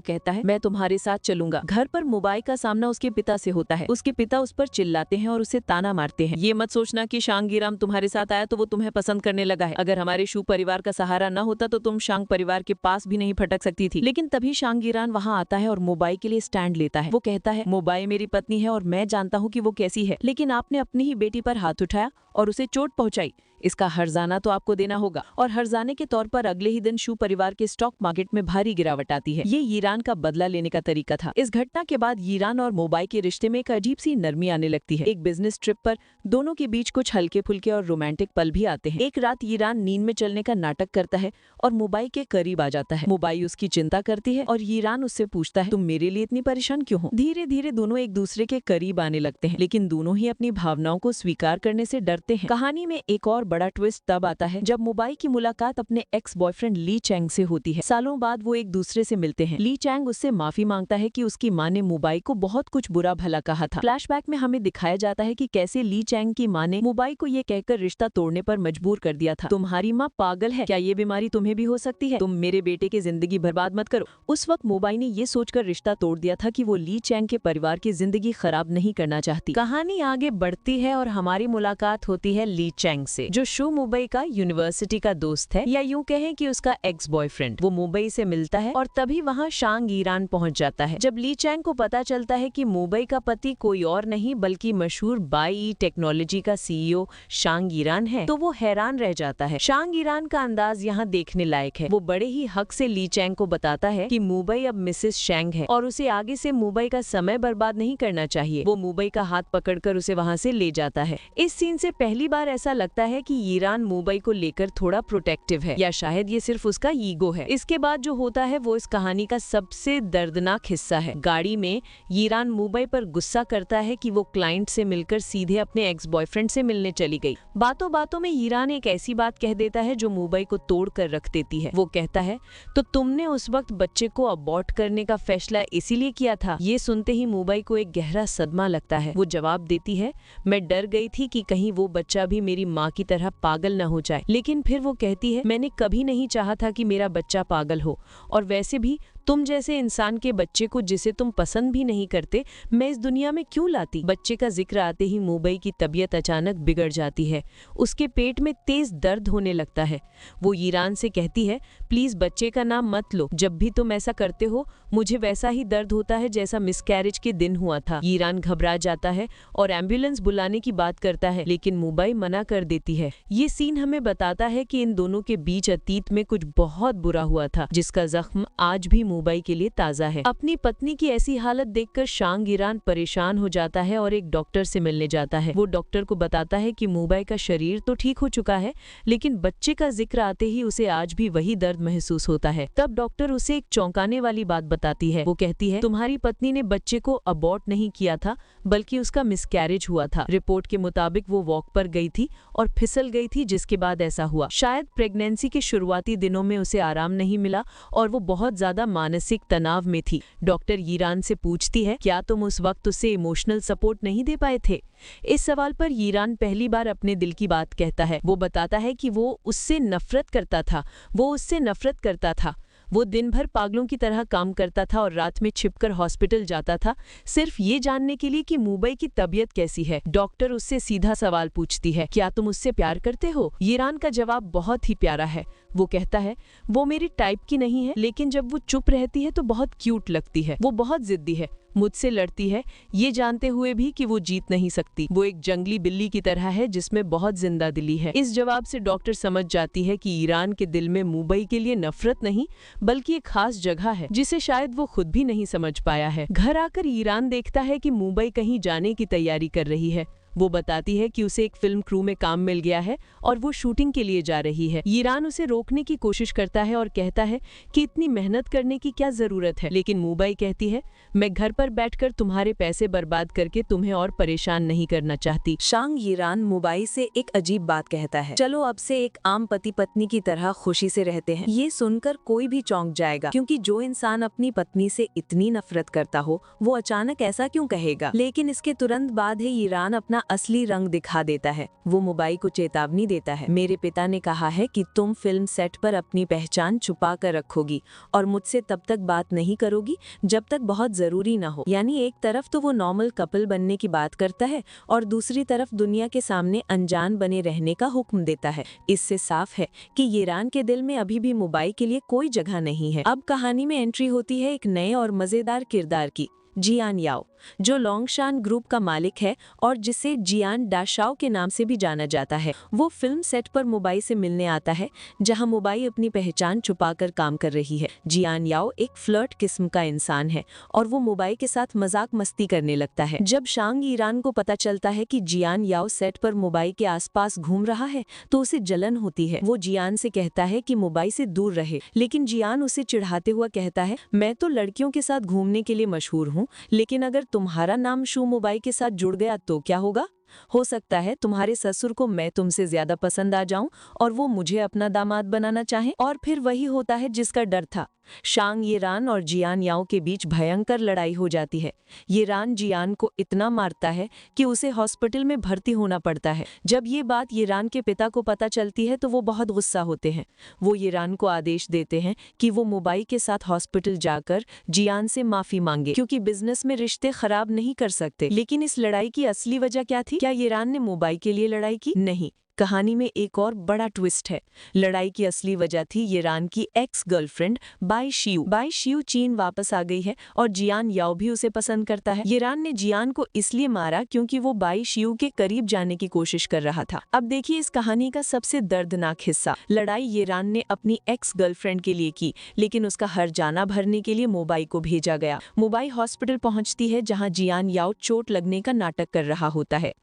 कहता है मैं तुम्हारे साथ चलूंगा। घर पर मुंबई का सामना उसके पिता से होता है। उसके पिता उस पर चिल्लाते हैं और उसे ताना मारते हैं। ये मत सोचना कि शांग ईरान तुम्हारे साथ आया तो वो तुम्हें पसंद करने लगा है। अगर हमारे शू परिवार का सहारा न होता तो तुम शांग परिवार के पास भी नहीं फटक सकती थी। लेकिन तभी शांग ईरान वहाँ आता है और मुंबई के लिए स्टैंड लेता है। वो कहता है मुंबई मेरी पत्नी है और मैं जानता हूँ कि वो कैसी है, लेकिन आपने अपनी ही बेटी पर हाथ उठाया और उसे चोट पहुंचाई। इसका हर्जाना तो आपको देना होगा। और हर्जाने के तौर पर अगले ही दिन शू परिवार के स्टॉक मार्केट में भारी गिरावट आती है। ये ईरान का बदला लेने का तरीका था। इस घटना के बाद ईरान और मुंबई के रिश्ते में एक अजीब सी नरमी आने लगती है। एक बिजनेस ट्रिप पर दोनों के बीच कुछ हल्के फुल्के और रोमांटिक पल भी आते हैं। एक रात ईरान नींद में चलने का नाटक करता है और मुंबई के करीब आ जाता है। मुंबई उसकी चिंता करती है और ईरान उससे पूछता है तुम मेरे लिए इतनी परेशान क्यों हो? धीरे धीरे दोनों एक दूसरे के करीब आने लगते हैं, लेकिन दोनों ही अपनी भावनाओं को स्वीकार करने से डरते हैं। कहानी में एक और बड़ा ट्विस्ट तब आता है जब मुंबई की मुलाकात अपने एक्स बॉयफ्रेंड ली चैंग से होती है। सालों बाद वो एक दूसरे से मिलते हैं। ली चैंग उससे माफी मांगता है कि उसकी माँ ने मुंबई को बहुत कुछ बुरा भला कहा था। फ्लैशबैक में हमें दिखाया जाता है कि कैसे ली चैंग की माँ ने मुंबई को ये कहकर रिश्ता तोड़ने पर मजबूर कर दिया था, तुम्हारी माँ पागल है, क्या ये बीमारी तुम्हें भी हो सकती है? तुम मेरे बेटे की जिंदगी बर्बाद मत करो। उस वक्त मुंबई ने ये सोचकर रिश्ता तोड़ दिया था कि वो ली चैंग के परिवार की जिंदगी खराब नहीं करना चाहती। कहानी आगे बढ़ती है और हमारी मुलाकात होती है ली चैंग से, जो शू मुंबई का यूनिवर्सिटी का दोस्त है, या यूं कहें कि उसका एक्स बॉयफ्रेंड। वो मुंबई से मिलता है और तभी वहाँ शांग ईरान पहुंच जाता है। जब ली चैंग को पता चलता है कि मुंबई का पति कोई और नहीं बल्कि मशहूर बाई टेक्नोलॉजी का सीईओ शांग ईरान है, तो वो हैरान रह जाता है। शांग ईरान का अंदाज यहाँ देखने लायक है। वो बड़े ही हक से ली चैंग को बताता है कि मुंबई अब मिसेस शैंग है और उसे आगे से मुंबई का समय बर्बाद नहीं करना चाहिए। वो मुंबई का हाथ पकड़कर उसे वहाँ से ले जाता है। इस सीन से पहली बार ऐसा लगता है कि ईरान मुंबई को लेकर थोड़ा प्रोटेक्टिव है, या शायद ये सिर्फ उसका ईगो है। इसके बाद जो होता है वो इस कहानी का सबसे दर्दनाक हिस्सा है। गाड़ी में ईरान मुंबई पर गुस्सा करता है कि वो क्लाइंट से मिलकर सीधे अपने एक्स बॉयफ्रेंड से मिलने चली गई। बातों बातों में ईरान एक ऐसी बात कह देता है जो मुंबई को तोड़ कर रख देती है। वो कहता है तो तुमने उस वक्त बच्चे को अबॉर्ट करने का फैसला इसीलिए किया था? ये सुनते ही मुंबई को एक गहरा सदमा लगता है। वो जवाब देती है मैं डर गई थी कि कहीं वो बच्चा भी मेरी माँ की तरह पागल न हो जाए। लेकिन फिर वो कहती है मैंने कभी नहीं चाहा था कि मेरा बच्चा पागल हो, और वैसे भी तुम जैसे इंसान के बच्चे को जिसे तुम पसंद भी नहीं करते मैं इस दुनिया में क्यों लाती? बच्चे का जिक्र आते ही मुंबई की तबीयत अचानक बिगड़ जाती है। उसके पेट में तेज दर्द होने लगता है। वो ईरान से कहती है प्लीज बच्चे का नाम मत लो, जब भी तुम ऐसा करते हो मुझे वैसा ही दर्द होता है जैसा मिसकैरेज के दिन हुआ था। ईरान घबरा जाता है और एम्बुलेंस बुलाने की बात करता है, लेकिन मुंबई मना कर देती है। ये सीन हमें बताता है कि इन दोनों के बीच अतीत में कुछ बहुत बुरा हुआ था, जिसका जख्म आज भी मुंबई के लिए ताजा है। अपनी पत्नी की ऐसी हालत देखकर शांग ईरान परेशान हो जाता है और एक डॉक्टर से मिलने जाता है। वो डॉक्टर को बताता है कि मुंबई का शरीर तो ठीक हो चुका है, लेकिन बच्चे का जिक्र आते ही उसे आज भी वही दर्द महसूस होता है। तब डॉक्टर उसे एक चौंकाने वाली बात बताती है। वो कहती है तुम्हारी पत्नी ने बच्चे को अबॉर्ट नहीं किया था बल्कि उसका मिसकैरेज हुआ था। रिपोर्ट के मुताबिक वो वॉक पर गई थी और फिसल गई थी, जिसके बाद ऐसा हुआ। शायद प्रेगनेंसी के शुरुआती दिनों में उसे आराम नहीं मिला और वो बहुत ज्यादा मानसिक तनाव में थी। डॉक्टर यीरान से पूछती है, क्या तुम उस वक्त उसे इमोशनल सपोर्ट नहीं दे पाए थे? इस सवाल पर यीरान पहली बार अपने दिल की बात कहता है। वो बताता है कि वो उससे नफरत करता था। वो दिन भर पागलों की तरह काम करता था और रात में छिपकर हॉस्पिटल जाता था, सिर्फ ये जानने के लिए कि मुंबई की तबीयत कैसी है। डॉक्टर उससे सीधा सवाल पूछती है, क्या तुम उससे प्यार करते हो? यीरान का जवाब बहुत ही प्यारा है। वो कहता है, वो मेरी टाइप की नहीं है, लेकिन जब वो चुप रहती है तो बहुत क्यूट लगती है। वो बहुत जिद्दी है, मुझसे लड़ती है, ये जानते हुए भी कि वो जीत नहीं सकती। वो एक जंगली बिल्ली की तरह है जिसमें बहुत जिंदा दिली है। इस जवाब से डॉक्टर समझ जाती है कि यीरान के दिल में मुंबई के लिए नफरत नहीं, बल्कि एक खास जगह है जिसे शायद वो खुद भी नहीं समझ पाया है। घर आकर यीरान देखता है कि मुंबई कहीं जाने की तैयारी कर रही है। वो बताती है कि उसे एक फिल्म क्रू में काम मिल गया है और वो शूटिंग के लिए जा रही है। यीरान उसे रोकने की कोशिश करता है और कहता है कि इतनी मेहनत करने की क्या जरूरत है, लेकिन मुंबई कहती है, मैं घर पर बैठकर तुम्हारे पैसे बर्बाद करके तुम्हें और परेशान नहीं करना चाहती। शांग यीरान मुंबई से एक अजीब बात कहता है, चलो अब से एक आम पति पत्नी की तरह खुशी से रहते हैं। ये सुनकर कोई भी चौंक जाएगा, क्योंकि जो इंसान अपनी पत्नी से इतनी नफरत करता हो वो अचानक ऐसा क्यों कहेगा। लेकिन इसके तुरंत बाद ही यीरान अपना असली रंग दिखा देता है। वो मुंबई को चेतावनी देता है, मेरे पिता ने कहा है कि तुम फिल्म सेट पर अपनी पहचान छुपा कर रखोगी और मुझसे तब तक बात नहीं करोगी जब तक बहुत जरूरी ना हो। यानी एक तरफ तो वो नॉर्मल कपल बनने की बात करता है और दूसरी तरफ दुनिया के सामने अनजान बने रहने का हुक्म देता है। इससे साफ है कि यीरान के दिल में अभी भी मुंबई के लिए कोई जगह नहीं है। अब कहानी में एंट्री होती है एक नए और मजेदार किरदार की, जियान याओ, जो लोंगशान ग्रुप का मालिक है और जिसे जियान डाशाओ के नाम से भी जाना जाता है। वो फिल्म सेट पर मुंबई से मिलने आता है, जहां मुंबई अपनी पहचान छुपाकर काम कर रही है। जियान याओ एक फ्लर्ट किस्म का इंसान है और वो मुंबई के साथ मजाक मस्ती करने लगता है। जब शांग यीरान को पता चलता है कि जियान याओ सेट पर मुंबई के आसपास घूम रहा है तो उसे जलन होती है। वो जियान से कहता है कि मुंबई से दूर रहे, लेकिन जियान उसे चिढ़ाते हुआ कहता है, मैं तो लड़कियों के साथ घूमने के लिए मशहूर हूँ, लेकिन अगर तुम्हारा नाम शू मुंबई के साथ जुड़ गया तो क्या होगा? हो सकता है तुम्हारे ससुर को मैं तुमसे ज्यादा पसंद आ जाऊं और वो मुझे अपना दामाद बनाना चाहे। और फिर वही होता है जिसका डर था। शांग यीरान और जियान याओ के बीच भयंकर लड़ाई हो जाती है। यीरान जियान को इतना मारता है कि उसे हॉस्पिटल में भर्ती होना पड़ता है। जब ये बात यीरान के पिता को पता चलती है तो वो बहुत गुस्सा होते हैं। वो यीरान को आदेश देते हैं कि वो मुंबई के साथ हॉस्पिटल जाकर जियान से माफी मांगे, क्योंकि बिजनेस में रिश्ते खराब नहीं कर सकते। लेकिन इस लड़ाई की असली वजह क्या थी? क्या यीरान ने मुंबई के लिए लड़ाई की? नहीं। कहानी में एक और बड़ा ट्विस्ट है। लड़ाई की असली वजह थी यीरान की एक्स गर्लफ्रेंड बाई शियू। बाई शियू चीन वापस आ गई है और जियान याओ भी उसे पसंद करता है। यीरान ने जियान को इसलिए मारा क्योंकि वो बाई शियू के करीब जाने की कोशिश कर रहा था। अब देखिए इस कहानी का सबसे दर्दनाक हिस्सा। लड़ाई यीरान ने अपनी एक्स गर्लफ्रेंड के लिए की, लेकिन उसका हर जाना भरने के लिए मुंबई को भेजा गया। मुंबई हॉस्पिटल पहुंचती है जहां जियान याओ चोट लगने का नाटक कर रहा होता है।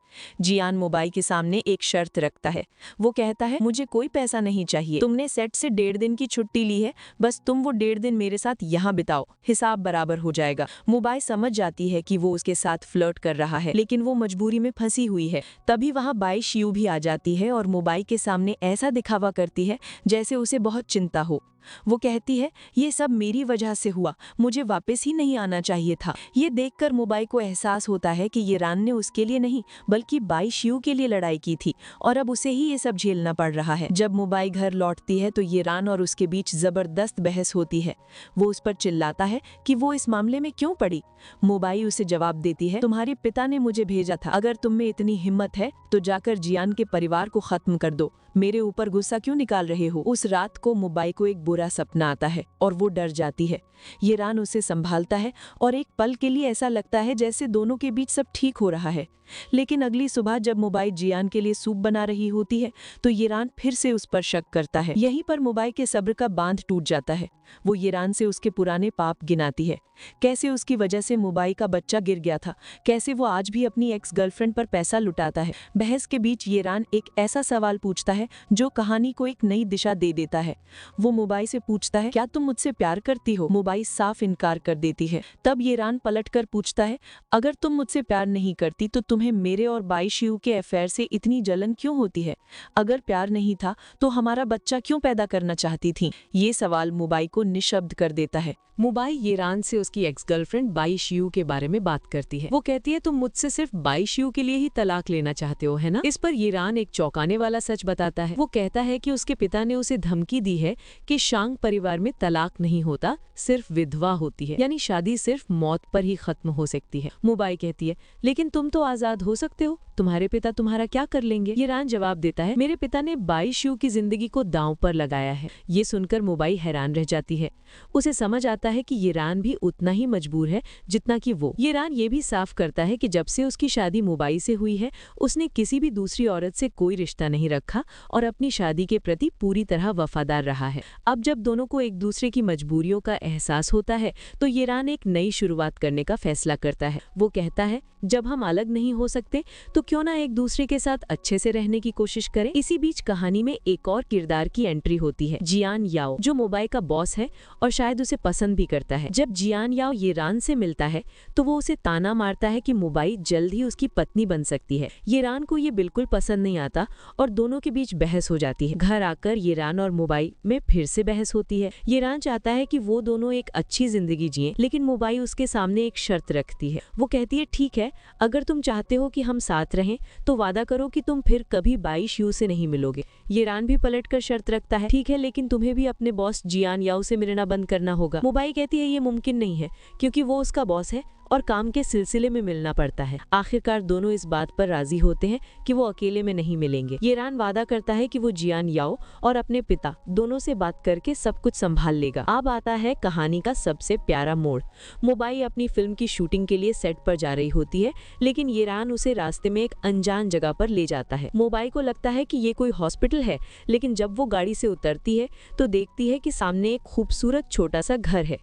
जियान मुंबई के सामने एक शर्त रखता है। वो कहता है, मुझे कोई पैसा नहीं चाहिए, तुमने सेट से 1.5 दिन की छुट्टी ली है, बस तुम वो 1.5 दिन मेरे साथ यहाँ बिताओ, हिसाब बराबर हो जाएगा। मुंबई समझ जाती है कि वो उसके साथ फ्लर्ट कर रहा है, लेकिन वो मजबूरी में फंसी हुई है। तभी वहाँ बाई शियू भी आ जाती है और मुंबई के सामने ऐसा दिखावा करती है जैसे उसे बहुत चिंता हो। वो कहती है, ये सब मेरी वजह से हुआ, मुझे वापस ही नहीं आना चाहिए था। ये देखकर मुंबई को एहसास होता है कि यीरान ने उसके लिए नहीं बल्कि बाई शियू के लिए लड़ाई की थी और अब उसे ही ये सब झेलना पड़ रहा है। जब मुंबई घर लौटती है तो यीरान और उसके बीच जबरदस्त बहस होती है। वो उस पर चिल्लाता है कि वो इस मामले में क्यों पड़ी। मुंबई उसे जवाब देती है, तुम्हारे पिता ने मुझे भेजा था, अगर तुम में इतनी हिम्मत है तो जाकर जियान के परिवार को खत्म कर दो, मेरे ऊपर गुस्सा क्यों निकाल रहे हो। उस रात को मुंबई को एक बुरा सपना आता है और वो डर जाती है। यीरान उसे संभालता है और एक पल के लिए ऐसा लगता है जैसे दोनों के बीच सब ठीक हो रहा है। लेकिन अगली सुबह जब मुंबई जियान के लिए सूप बना रही होती है तो यीरान फिर से उस पर शक करता है। यहीं पर मुंबई के सब्र का बांध टूट जाता है। वो यीरान से उसके पुराने पाप गिनाती है, कैसे उसकी वजह से मुंबई का बच्चा गिर गया था, कैसे वो आज भी अपनी एक्स गर्लफ्रेंड पर पैसा लुटाता है। बहस के बीच यीरान एक ऐसा सवाल पूछता है जो कहानी को एक नई दिशा दे देता है। वो मुंबई से पूछता है, क्या तुम मुझसे प्यार करती हो? मुंबई साफ इनकार कर देती है। तब यीरान पलट कर पूछता है, अगर तुम मुझसे प्यार नहीं करती तो तुम्हें मेरे और बाई शियू के अफेयर से इतनी जलन क्यों होती है? अगर प्यार नहीं था तो हमारा बच्चा क्यों पैदा करना चाहती थी? ये सवाल मुबाई को निशब्द कर देता है। मुबाई येरान से उसकी एक्स गर्लफ्रेंड बाई शियू के बारे में बात करती है। वो कहती है तुम मुझसे सिर्फ बाई शियू के लिए ही तलाक लेना चाहते हो, है ना? इस पर येरान एक चौंकाने वाला सच बताता है। वो कहता है कि उसके पिता ने उसे धमकी दी है कि शांग परिवार में तलाक नहीं होता, सिर्फ विधवा होती है, यानी शादी सिर्फ मौत पर ही खत्म हो सकती है। मुबाई कहती है लेकिन तुम तो आजाद हो सकते हो, तुम्हारे पिता तुम्हारा क्या कर लेंगे? येरान जवाब देता है मेरे पिता ने बाई शियू की जिंदगी को दांव पर लगाया है। ये सुनकर मुबाई हैरान रह जाती है। उसे समझ आता है कि येरान भी उतना ही मजबूर है जितना कि वो। येरान ये भी साफ करता है कि जब से उसकी शादी मुबाई से हुई है उसने किसी भी दूसरी औरत से कोई रिश्ता नहीं रखा और अपनी शादी के प्रति पूरी तरह वफादार रहा है। अब जब दोनों को एक दूसरे की मजबूरियों का एहसास होता है तो येरान एक नई शुरुआत करने का फैसला करता है। वो कहता है जब हम अलग नहीं हो सकते तो क्यों ना एक दूसरे के साथ अच्छे से रहने की कोशिश करें। इसी बीच कहानी में एक और किरदार की एंट्री होती है, जियान याओ, जो मुबाई का बॉस है और शायद उसे पसंद भी करता है। जब जियान याओ येरान से मिलता है तो वो उसे ताना मारता है कि मुबाई जल्द ही उसकी पत्नी बन सकती है। येरान को ये बिल्कुल पसंद नहीं आता और दोनों के बीच बहस हो जाती है। घर आकर येरान और मुबाई में फिर से बहस होती है। येरान चाहता है कि वो दोनों एक अच्छी जिंदगी जिए, लेकिन मुबाई उसके सामने एक शर्त रखती है। वो कहती है ठीक है, अगर तुम चाहते हो कि हम साथ रहें तो वादा करो कि तुम फिर कभी बाई शियू से नहीं मिलोगे। येरान भी पलटकर शर्त रखता है ठीक है, लेकिन तुम्हें भी अपने बॉस जियान याओ से मिलना बंद करना होगा। मुबाई कहती है ये मुमकिन नहीं है क्योंकि वो उसका बॉस है और काम के सिलसिले में मिलना पड़ता है। आखिरकार दोनों इस बात पर राजी होते हैं कि वो अकेले में नहीं मिलेंगे। येरान वादा करता है कि वो जियान याओ और अपने पिता दोनों से बात करके सब कुछ संभाल लेगा। अब आता है कहानी का सबसे प्यारा मोड़। मुबाई अपनी फिल्म की शूटिंग के लिए सेट पर जा रही होती है, लेकिन येरान उसे रास्ते में एक अनजान जगह पर ले जाता है। मुबाई को लगता है कि ये कोई हॉस्पिटल है, लेकिन जब वो गाड़ी से उतरती है तो देखती है कि सामने एक खूबसूरत छोटा सा घर है।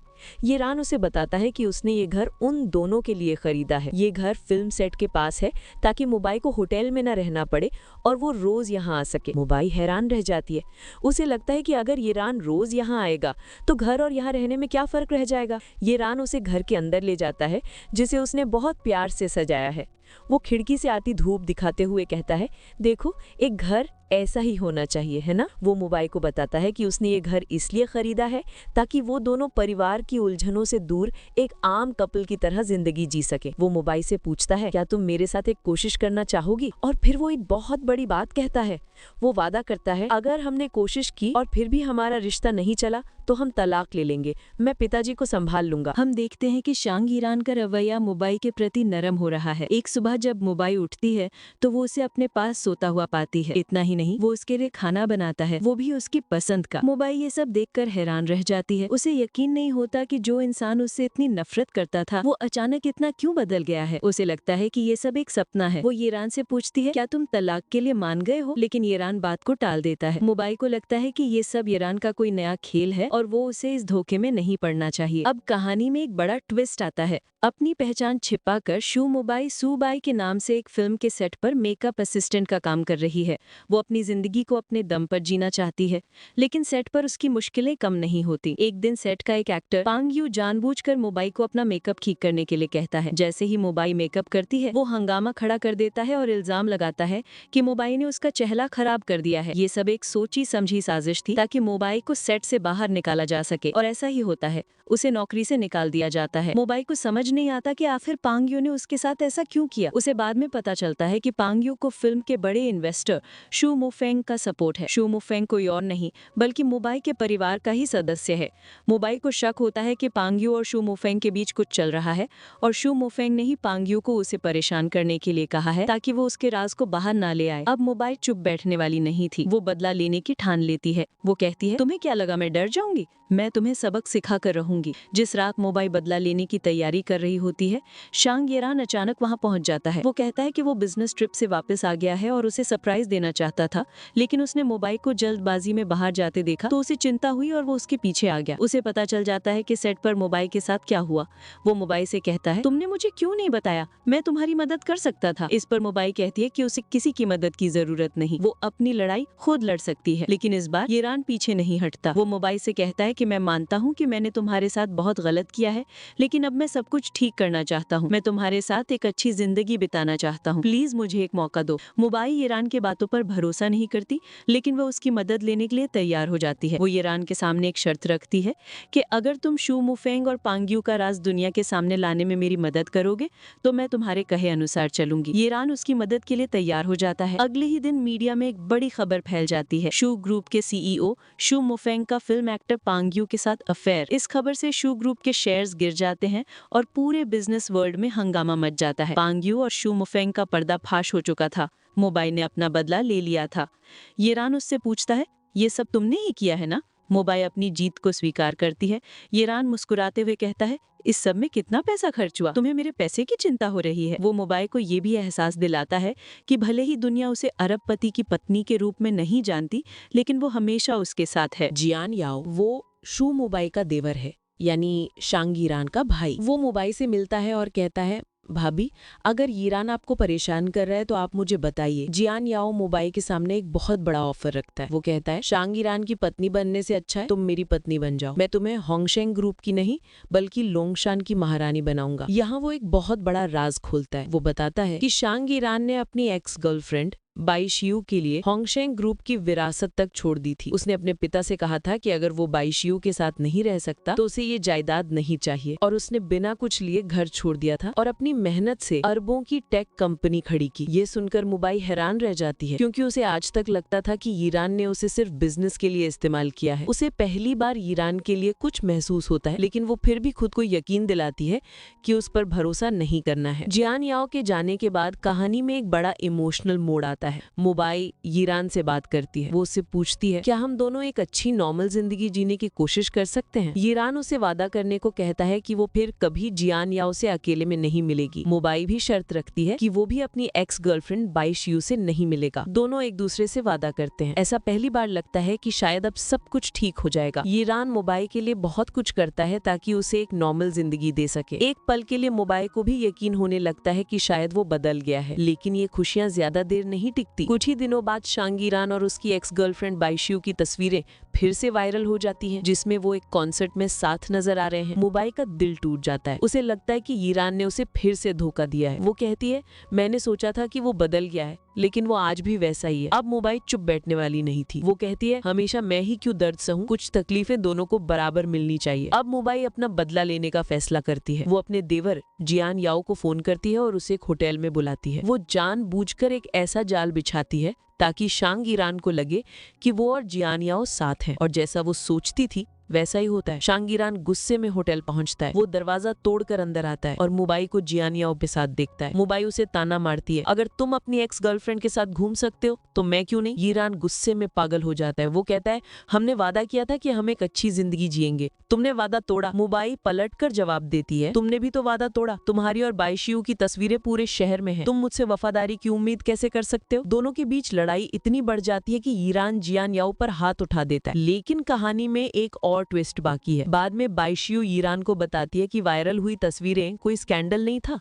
येरान उसे बताता है कि उसने ये घर उन दोनों के लिए खरीदा है। ये घर फिल्म सेट के पास है ताकि मुबाई को होटल में न रहना पड़े और वो रोज यहाँ आ सके। मुबाई हैरान रह जाती है। उसे लगता है कि अगर येरान रोज यहाँ आएगा तो घर और यहाँ रहने में क्या फर्क रह जाएगा। येरान उसे घर के अंदर ले जाता है जिसे उसने बहुत प्यार से सजाया है। वो खिड़की से आती धूप दिखाते हुए कहता है देखो, एक घर ऐसा ही होना चाहिए, है ना? वो मुबाई को बताता है कि उसने ये घर इसलिए खरीदा है ताकि वो दोनों परिवार की उलझनों से दूर एक आम कपल की तरह जिंदगी जी सके। वो मुबाई से पूछता है क्या तुम मेरे साथ एक कोशिश करना चाहोगी? और फिर वो एक बहुत बड़ी बात कहता है। वो वादा करता है अगर हमने कोशिश की और फिर भी हमारा रिश्ता नहीं चला तो हम तलाक ले लेंगे। मैं पिताजी को संभाल लूंगा। हम देखते हैं कि शांग ईरान का रवैया मुबाई के प्रति नरम हो रहा है। एक सुबह जब मुबाई उठती है तो वो उसे अपने पास सोता हुआ पाती है। इतना ही नहीं, वो उसके लिए खाना बनाता है, वो भी उसकी पसंद का। मुबाई ये सब देखकर हैरान रह जाती है। उसे यकीन नहीं होता कि जो इंसान उससे इतनी नफरत करता था वो अचानक इतना क्यों बदल गया है। उसे लगता है कि ये सब एक सपना है। वो येरान से पूछती है क्या तुम तलाक के लिए मान गए हो? लेकिन येरान बात को टाल देता है। मुबाई को लगता है कि ये सब येरान का कोई नया खेल है और वो उसे इस धोखे में नहीं पड़ना चाहिए। अब कहानी में एक बड़ा ट्विस्ट आता है। अपनी पहचान छिपाकर शू मुबाई सूबाई के नाम से एक फिल्म के सेट पर मेकअप असिस्टेंट का काम कर रही है। वो अपनी जिंदगी को अपने दम पर जीना चाहती है, लेकिन सेट पर उसकी मुश्किलें कम नहीं होती। एक दिन सेट का एक एक्टर पांग यू जानबूझकर मुबाई को अपना मेकअप ठीक करने के लिए कहता है। जैसे ही मुबाई मेकअप करती है वो हंगामा खड़ा कर देता है और इल्जाम लगाता है कि मुबाई ने उसका चेहरा खराब कर दिया है। ये सब एक सोची समझी साजिश थी ताकि मुबाई को सेट से बाहर निकाला जा सके, और ऐसा ही होता है। उसे नौकरी से निकाल दिया जाता है। मुबाई को समझ नहीं आता कि आखिर पांग यू ने उसके साथ ऐसा क्यों किया। उसे बाद में पता चलता है कि पांग यू को फिल्म के बड़े इन्वेस्टर शू मुफेंग का सपोर्ट है। शू मुफेंग कोई और नहीं बल्कि मुबाई के परिवार का ही सदस्य है। मुबाई को शक होता है कि पांग यू और शू मुफेंग के बीच कुछ चल रहा है और शू मुफेंग ने ही पांग यू को उसे परेशान करने के लिए कहा है ताकि वो उसके राज को बाहर ना ले आए। अब मुबाई चुप बैठने वाली नहीं थी। वो बदला लेने की ठान लेती है। वो कहती है तुम्हें क्या लगा मैं डर जाऊंगी? मैं तुम्हें सबक सिखा कर रहूंगी। जिस रात मुबाई बदला लेने की तैयारी कर रही होती है, शांग येरान अचानक वहां पहुंच जाता है। वो कहता है कि वो बिजनेस ट्रिप से वापस आ गया है और उसे सरप्राइज देना चाहता था, लेकिन उसने मुबाई को जल्दबाजी में बाहर जाते देखा तो उसे चिंता हुई और वो उसके पीछे आ गया। उसे पता चल जाता है कि सेट पर मुबाई के साथ क्या हुआ। वो मुबाई से कहता है तुमने मुझे क्यों नहीं बताया, मैं तुम्हारी मदद कर सकता था। इस पर मुबाई कहती है कि उसे किसी की मदद की जरूरत नहीं, वो अपनी लड़ाई खुद लड़ सकती है। लेकिन इस बार येरान पीछे नहीं हटता। वो मुबाई से कहता है कि मैं मानता हूँ कि मैंने तुम्हारे साथ बहुत गलत किया है, लेकिन अब मैं सब कुछ कुछ ठीक करना चाहता हूँ। मैं तुम्हारे साथ एक अच्छी जिंदगी बिताना चाहता हूँ। प्लीज मुझे एक मौका दो। मुबाई ईरान के बातों पर भरोसा नहीं करती, लेकिन वह उसकी मदद लेने के लिए तैयार हो जाती है। वो ईरान के सामने एक शर्त रखती है कि अगर तुम शू मुफेंग और पांग्यू का राज दुनिया के सामने लाने में मेरी मदद करोगे तो मैं तुम्हारे कहे अनुसार चलूंगी। ईरान उसकी मदद के लिए तैयार हो जाता है। अगले ही दिन मीडिया में एक बड़ी खबर फैल जाती है। शू ग्रुप के सीईओ शू मुफेंग का फिल्म एक्टर पांग्यू के साथ अफेयर। इस खबर से शू ग्रुप के शेयर्स गिर जाते हैं और पूरे बिजनेस वर्ल्ड में हंगामा मच जाता है। पांग्यू और शू मुफेंग का पर्दाफाश हो चुका था। मुबाई ने अपना बदला ले लिया था। ईरान उससे पूछता है, ये सब तुमने ही किया है ना? मुबाई अपनी जीत को स्वीकार करती है। ईरान मुस्कुराते हुए कहता है, इस सब में कितना पैसा खर्च हुआ? तुम्हें मेरे पैसे की चिंता हो रही है? वो मुबाई को ये भी एहसास दिलाता है कि भले ही दुनिया उसे अरबपति की पत्नी के रूप में नहीं जानती, लेकिन वो हमेशा उसके साथ है। जियान याओ वो शू मुबाई का देवर है, यानी शांग ईरान का भाई। वो मुबाई से मिलता है और कहता है, भाभी, अगर ईरान आपको परेशान कर रहा है तो आप मुझे बताइए। जियान याओ मुबाई के सामने एक बहुत बड़ा ऑफर रखता है। वो कहता है, शांग ईरान की पत्नी बनने से अच्छा है तुम मेरी पत्नी बन जाओ। मैं तुम्हें होंगशेंग ग्रुप की नहीं बल्कि लोंगशान की महारानी बनाऊंगा। यहाँ वो एक बहुत बड़ा राज खोलता है। वो बताता है कि शांग ईरान ने अपनी एक्स गर्लफ्रेंड बाई शियू के लिए होंगशेंग ग्रुप की विरासत तक छोड़ दी थी। उसने अपने पिता से कहा था कि अगर वो बाई शियू के साथ नहीं रह सकता तो उसे ये जायदाद नहीं चाहिए, और उसने बिना कुछ लिए घर छोड़ दिया था और अपनी मेहनत से अरबों की टेक कंपनी खड़ी की। ये सुनकर मुबाई हैरान रह जाती है, क्योंकि उसे आज तक लगता था कि ईरान ने उसे सिर्फ बिजनेस के लिए इस्तेमाल किया है। उसे पहली बार ईरान के लिए कुछ महसूस होता है, लेकिन वो फिर भी खुद को यकीन दिलाती है कि उस पर भरोसा नहीं करना है। जियान याओ के जाने के बाद कहानी में एक बड़ा इमोशनल मोड़ आता है। मुबाई ईरान से बात करती है। वो उससे पूछती है, क्या हम दोनों एक अच्छी नॉर्मल जिंदगी जीने की कोशिश कर सकते हैं? ईरान उसे वादा करने को कहता है कि वो फिर कभी जियान याओ से अकेले में नहीं मिलेगी। मुबाई भी शर्त रखती है कि वो भी अपनी एक्स गर्लफ्रेंड बाई शियू से नहीं मिलेगा। दोनों एक दूसरे से वादा करते हैं। ऐसा पहली बार लगता है कि शायद अब सब कुछ ठीक हो जाएगा। ईरान मुबाई के लिए बहुत कुछ करता है ताकि उसे एक नॉर्मल जिंदगी दे सके। एक पल के लिए मुबाई को भी यकीन होने लगता है कि शायद वो बदल गया है, लेकिन ये खुशियां ज्यादा देर नहीं टिकती। कुछ ही दिनों बाद शांग ईरान और उसकी एक्स गर्लफ्रेंड बाई शियू की तस्वीरें फिर से वायरल हो जाती हैं, जिसमें वो एक कॉन्सर्ट में साथ नजर आ रहे हैं। मुबाई का दिल टूट जाता है। उसे लगता है कि ईरान ने उसे फिर से धोखा दिया है। वो कहती है, मैंने सोचा था कि वो बदल गया है, लेकिन वो आज भी वैसा ही है। अब मुबाई चुप बैठने वाली नहीं थी। वो कहती है, हमेशा मैं ही क्यों दर्द सहूं, कुछ तकलीफें दोनों को बराबर मिलनी चाहिए। अब मुबाई अपना बदला लेने का फैसला करती है। वो अपने देवर जियान याओ को फोन करती है और उसे एक होटल में बुलाती है। वो जानबूझकर एक ऐसा जाल बिछाती है ताकि शांग ईरान को लगे कि वो और जियान याओ साथ हैं, और जैसा वो सोचती थी वैसा ही होता है। शांग ईरान गुस्से में होटल पहुंचता है। वो दरवाजा तोड़कर अंदर आता है और मुबाई को जियान याओ के साथ देखता है। मुबाई उसे ताना मारती है, अगर तुम अपनी एक्स गर्लफ्रेंड के साथ घूम सकते हो तो मैं क्यों नहीं? ईरान गुस्से में पागल हो जाता है। वो कहता है, हमने वादा किया था कि हम एक अच्छी जिंदगी जिएंगे, तुमने वादा तोड़ा। मुबाई पलटकर जवाब देती है, तुमने भी तो वादा तोड़ा। तुम्हारी और बाई शियू की तस्वीरें पूरे शहर में है, तुम मुझसे वफादारी की उम्मीद कैसे कर सकते हो? दोनों के बीच लड़ाई इतनी बढ़ जाती है कि ईरान जियान याओ पर हाथ उठा देता है। लेकिन कहानी में एक और ट्विस्ट बाकी है। बाद में बाई शियू ईरान को बताती है कि वायरल हुई तस्वीरें कोई स्कैंडल नहीं था।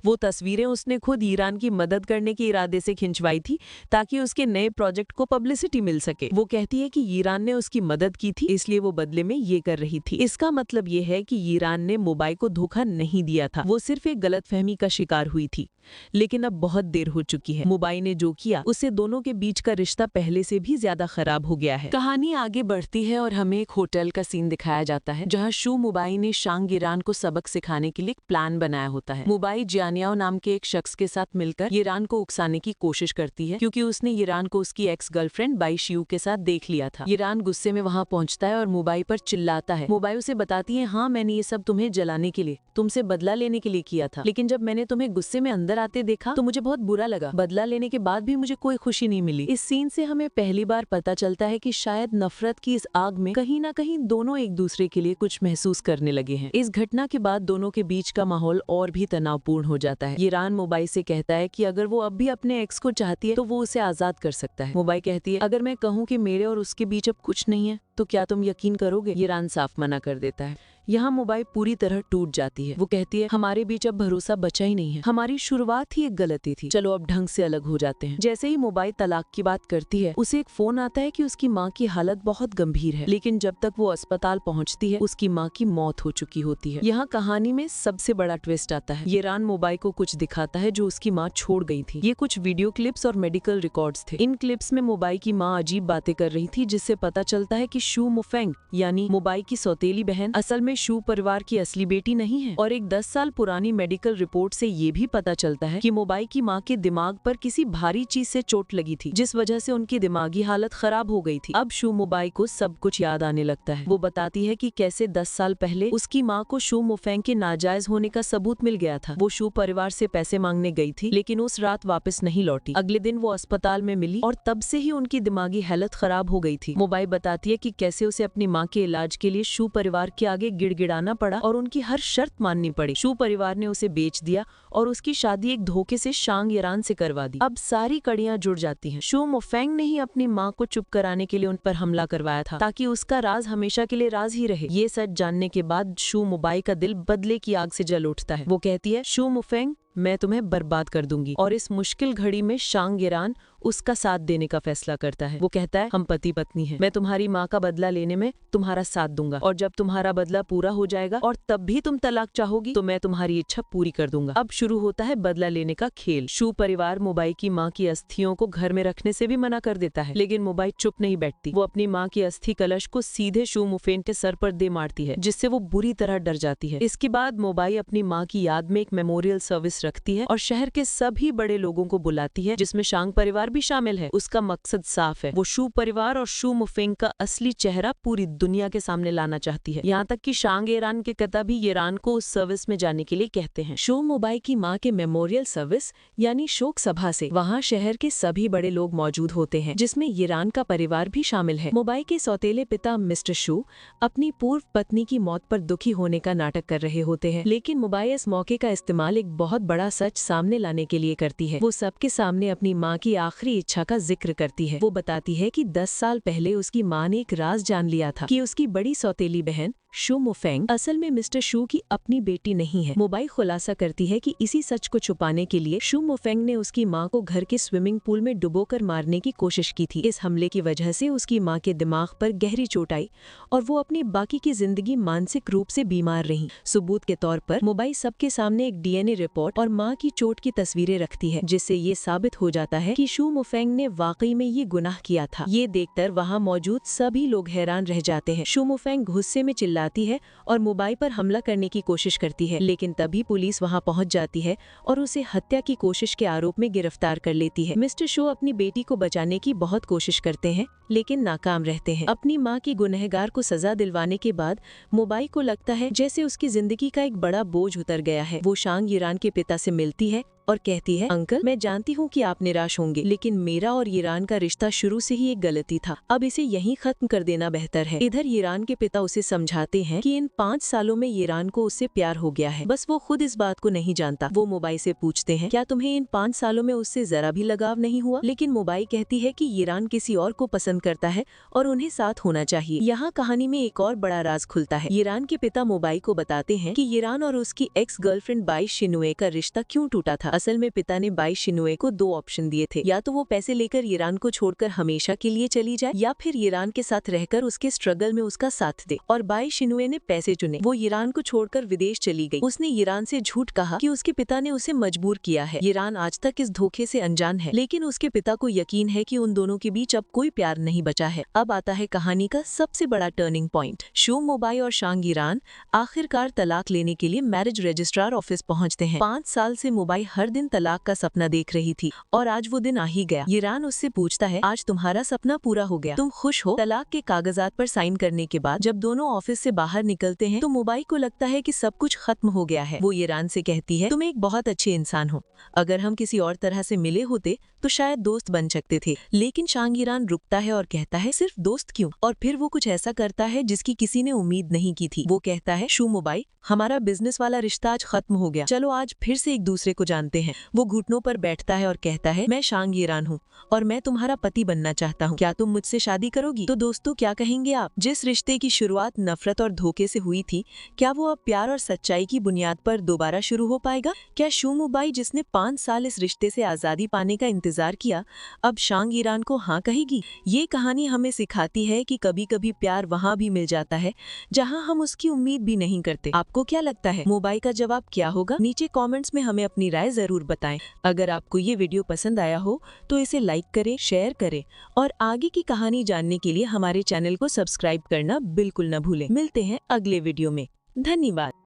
वो तस्वीरें उसने खुद ईरान की मदद करने के इरादे से खिंचवाई थी ताकि उसके नए प्रोजेक्ट को पब्लिसिटी मिल सके। वो कहती है कि ईरान ने उसकी मदद की थी, इसलिए वो बदले में ये कर रही थी। इसका मतलब ये है कि ईरान ने मुबाई को धोखा नहीं दिया था, वो सिर्फ एक गलतफहमी का शिकार हुई थी। लेकिन अब बहुत देर हो चुकी है। मुबाई ने जो किया उससे दोनों के बीच का रिश्ता पहले से भी ज्यादा खराब हो गया है। कहानी आगे बढ़ती है और हमें एक होटल का सीन दिखाया जाता है जहां शू मुबाई ने शांग ईरान को सबक सिखाने के लिए एक प्लान बनाया होता है। मुबाई जियान याओ नाम के एक शख्स के साथ मिलकर ईरान को उकसाने की कोशिश करती है, क्योंकि उसने ईरान को उसकी एक्स गर्लफ्रेंड बाई शियू के साथ देख लिया था। ईरान गुस्से में वहां पहुंचता है और मुबाई पर चिल्लाता है। मुबाई उसे बताती है, हाँ मैंने ये सब तुम्हें जलाने के लिए, तुमसे बदला लेने के लिए किया था, लेकिन जब मैंने तुम्हें गुस्से में अंदर आते देखा तो मुझे बहुत बुरा लगा। बदला लेने के बाद भी मुझे कोई खुशी नहीं मिली। इस सीन से हमें पहली बार पता चलता है कि शायद नफरत की इस आग में कहीं ना कहीं दोनों एक दूसरे के लिए कुछ महसूस करने लगे हैं। इस घटना के बाद दोनों के बीच का माहौल और भी तनावपूर्ण हो जाता है। ईरान मुबाई से कहता है कि अगर वो अब भी अपने एक्स को चाहती है तो वो उसे आजाद कर सकता है। मुबाई कहती है, अगर मैं कहूँ कि मेरे और उसके बीच अब कुछ नहीं है तो क्या तुम यकीन करोगे? ईरान साफ मना कर देता है। यहाँ मुबाई पूरी तरह टूट जाती है। वो कहती है हमारे बीच अब भरोसा बचा ही नहीं है, हमारी शुरुआत ही एक गलती थी, चलो अब ढंग से अलग हो जाते हैं। जैसे ही मुबाई तलाक की बात करती है, उसे एक फोन आता है कि उसकी माँ की हालत बहुत गंभीर है, लेकिन जब तक वो अस्पताल पहुँचती है उसकी माँ की मौत हो चुकी होती है। यहाँ कहानी में सबसे बड़ा ट्विस्ट आता है। येरान मुबाई को कुछ दिखाता है जो उसकी माँ छोड़ गई थी। ये कुछ वीडियो क्लिप्स और मेडिकल रिकॉर्ड्स थे। इन क्लिप्स में मुबाई की माँ अजीब बातें कर रही थी, जिससे पता चलता है कि शू मुफेंग यानी मुबाई की सौतेली बहन असल में शू परिवार की असली बेटी नहीं है। और एक 10 साल पुरानी मेडिकल रिपोर्ट से ये भी पता चलता है कि मुबाई की माँ के दिमाग पर किसी भारी चीज से चोट लगी थी, जिस वजह से उनकी दिमागी हालत खराब हो गई थी। अब शू मुबाई को सब कुछ याद आने लगता है। वो बताती है कि कैसे 10 साल पहले उसकी माँ को शू मुफेंग के नाजायज होने का सबूत मिल गया था। वो शू परिवार से पैसे मांगने गई थी, लेकिन उस रात वापस नहीं लौटी। अगले दिन वो अस्पताल में मिली और तब से ही उनकी दिमागी हालत खराब हो गई थी। मुबाई बताती है कि कैसे उसे अपनी माँ के इलाज के लिए शू परिवार के आगे गिड़गिड़ाना पड़ा और उनकी हर शर्त माननी पड़ी। शू परिवार ने उसे बेच दिया और उसकी शादी एक धोखे से शांग येरान से करवा दी। अब सारी कड़ियां जुड़ जाती हैं। शू मुफेंग ने ही अपनी माँ को चुप कराने के लिए उन पर हमला करवाया था, ताकि उसका राज हमेशा के लिए राज ही रहे। ये सच जानने के बाद शू मुबाई का दिल बदले की आग से जल उठता है। वो कहती है शू मुफेंग, मैं तुम्हें बर्बाद कर दूंगी। और इस मुश्किल घड़ी में शांग येरान उसका साथ देने का फैसला करता है। वो कहता है हम पति पत्नी हैं, मैं तुम्हारी माँ का बदला लेने में तुम्हारा साथ दूंगा, और जब तुम्हारा बदला पूरा हो जाएगा और तब भी तुम तलाक चाहोगी तो मैं तुम्हारी इच्छा पूरी कर दूंगा। अब शुरू होता है बदला लेने का खेल। शू परिवार मुबाई की माँ की अस्थियों को घर में रखने से भी मना कर देता है, लेकिन मुबाई चुप नहीं बैठती। वो अपनी माँ की अस्थि कलश को सीधे शू मुफेंग के सर पर दे मारती है, जिससे वो बुरी तरह डर जाती है। इसके बाद मुबाई अपनी माँ की याद में एक मेमोरियल सर्विस रखती है और शहर के सभी बड़े लोगों को बुलाती है, जिसमें शांग परिवार भी शामिल है। उसका मकसद साफ है, वो शू परिवार और शू मुफेंग का असली चेहरा पूरी दुनिया के सामने लाना चाहती है। यहाँ तक कि शांग येरान के पिता भी येरान को उस सर्विस में जाने के लिए कहते हैं। शू मुबाई की माँ के मेमोरियल सर्विस यानी शोक सभा से वहाँ शहर के सभी बड़े लोग मौजूद होते हैं, जिसमें येरान का परिवार भी शामिल है। मुबाई के सौतेले पिता मिस्टर शू अपनी पूर्व पत्नी की मौत पर दुखी होने का नाटक कर रहे होते हैं, लेकिन मुबाई इस मौके का इस्तेमाल एक बहुत बड़ा सच सामने लाने के लिए करती है। वो सबके सामने अपनी माँ की आखिरी इच्छा का जिक्र करती है। वो बताती है कि 10 साल पहले उसकी माँ ने एक राज जान लिया था कि उसकी बड़ी सौतेली बहन शू मुफेंग असल में मिस्टर शू की अपनी बेटी नहीं है। मुबाई खुलासा करती है कि इसी सच को छुपाने के लिए शू मुफेंग ने उसकी माँ को घर के स्विमिंग पूल में डुबोकर मारने की कोशिश की थी। इस हमले की वजह से उसकी माँ के दिमाग पर गहरी चोट आई और वो अपनी बाकी की जिंदगी मानसिक रूप से बीमार रही। सबूत के तौर पर मुबाई सबके सामने एक डीएनए रिपोर्ट और माँ की चोट की तस्वीरें रखती है, जिससे ये साबित हो जाता है कि शू मुफेंग ने वाकई में ये गुनाह किया था। ये देखकर वहाँ मौजूद सभी लोग हैरान रह जाते हैं। शू मुफेंग गुस्से में चिल्लाती है और मुबाई पर हमला करने की कोशिश करती है, लेकिन तभी पुलिस वहां पहुंच जाती है और उसे हत्या की कोशिश के आरोप में गिरफ्तार कर लेती है। मिस्टर शो अपनी बेटी को बचाने की बहुत कोशिश करते हैं, लेकिन नाकाम रहते हैं। अपनी मां की गुनहगार को सजा दिलवाने के बाद मुबाई को लगता है जैसे उसकी जिंदगी का एक बड़ा बोझ उतर गया है। वो शांग येरान के पिता से मिलती है और कहती है, अंकल मैं जानती हूँ कि आप निराश होंगे, लेकिन मेरा और येरान का रिश्ता शुरू से ही एक गलती था, अब इसे यहीं खत्म कर देना बेहतर है। इधर येरान के पिता उसे समझाते हैं कि इन 5 सालों में येरान को उससे प्यार हो गया है, बस वो खुद इस बात को नहीं जानता। वो मुबाई से पूछते हैं, क्या तुम्हें इन 5 सालों में उससे जरा भी लगाव नहीं हुआ? लेकिन मुबाई कहती है कि येरान किसी और को पसंद करता है और उन्हें साथ होना चाहिए। यहाँ कहानी में एक और बड़ा राज खुलता है। येरान के पिता मुबाई को बताते हैं कि येरान और उसकी एक्स गर्लफ्रेंड बाई शिनुए का रिश्ता क्यों टूटा था। असल में पिता ने बाई शिनुए को 2 ऑप्शन दिए थे, या तो वो पैसे लेकर येरान को छोड़कर हमेशा के लिए चली जाए, या फिर येरान के साथ रहकर उसके स्ट्रगल में उसका साथ दे। और बाई शिनुए ने पैसे चुने। वो येरान को छोड़कर विदेश चली गई। उसने येरान से झूठ कहा कि उसके पिता ने उसे मजबूर किया है। येरान आज तक इस धोखे से अनजान है, लेकिन उसके पिता को यकीन है कि उन दोनों के बीच अब कोई प्यार नहीं बचा है। अब आता है कहानी का सबसे बड़ा टर्निंग पॉइंट। शू मुबाई और शांग येरान आखिरकार तलाक लेने के लिए मैरिज रजिस्ट्रार ऑफिस पहुँचते हैं। 5 साल से मुबाई हर दिन तलाक का सपना देख रही थी और आज वो दिन आ ही गया। येरान उससे पूछता है, आज तुम्हारा सपना पूरा हो गया, तुम खुश हो? तलाक के कागजात पर साइन करने के बाद जब दोनों ऑफिस से बाहर निकलते हैं तो मुबाई को लगता है कि सब कुछ खत्म हो गया है। वो येरान से कहती है, तुम एक बहुत अच्छे इंसान हो, अगर हम किसी और तरह से मिले होते तो शायद दोस्त बन सकते थे। लेकिन शांग येरान रुकता है और कहता है, सिर्फ दोस्त क्यों? और फिर वो कुछ ऐसा करता है जिसकी किसी ने उम्मीद नहीं की थी। वो कहता है, शू मुबाई, हमारा बिजनेस वाला रिश्ता आज खत्म हो गया, चलो आज फिर से एक दूसरे को जानते मिलते हैं। वो घुटनों पर बैठता है और कहता है, मैं शांग ईरान हूँ और मैं तुम्हारा पति बनना चाहता हूँ, क्या तुम मुझसे शादी करोगी? तो दोस्तों, क्या कहेंगे आप? जिस रिश्ते की शुरुआत नफरत और धोखे से हुई थी, क्या वो अब प्यार और सच्चाई की बुनियाद पर दोबारा शुरू हो पाएगा? क्या शूमुबाई, जिसने 5 साल इस रिश्ते से आजादी पाने का इंतजार किया, अब शांग ईरान को हाँ कहेगी? ये कहानी हमें सिखाती है कि कभी कभी प्यार वहाँ भी मिल जाता है जहाँ हम उसकी उम्मीद भी नहीं करते। आपको क्या लगता है, मुबाई का जवाब क्या होगा? नीचे कमेंट्स में हमें अपनी राय जरूर बताएं। अगर आपको ये वीडियो पसंद आया हो तो इसे लाइक करें, शेयर करें और आगे की कहानी जानने के लिए हमारे चैनल को सब्सक्राइब करना बिल्कुल न भूलें। मिलते हैं अगले वीडियो में। धन्यवाद।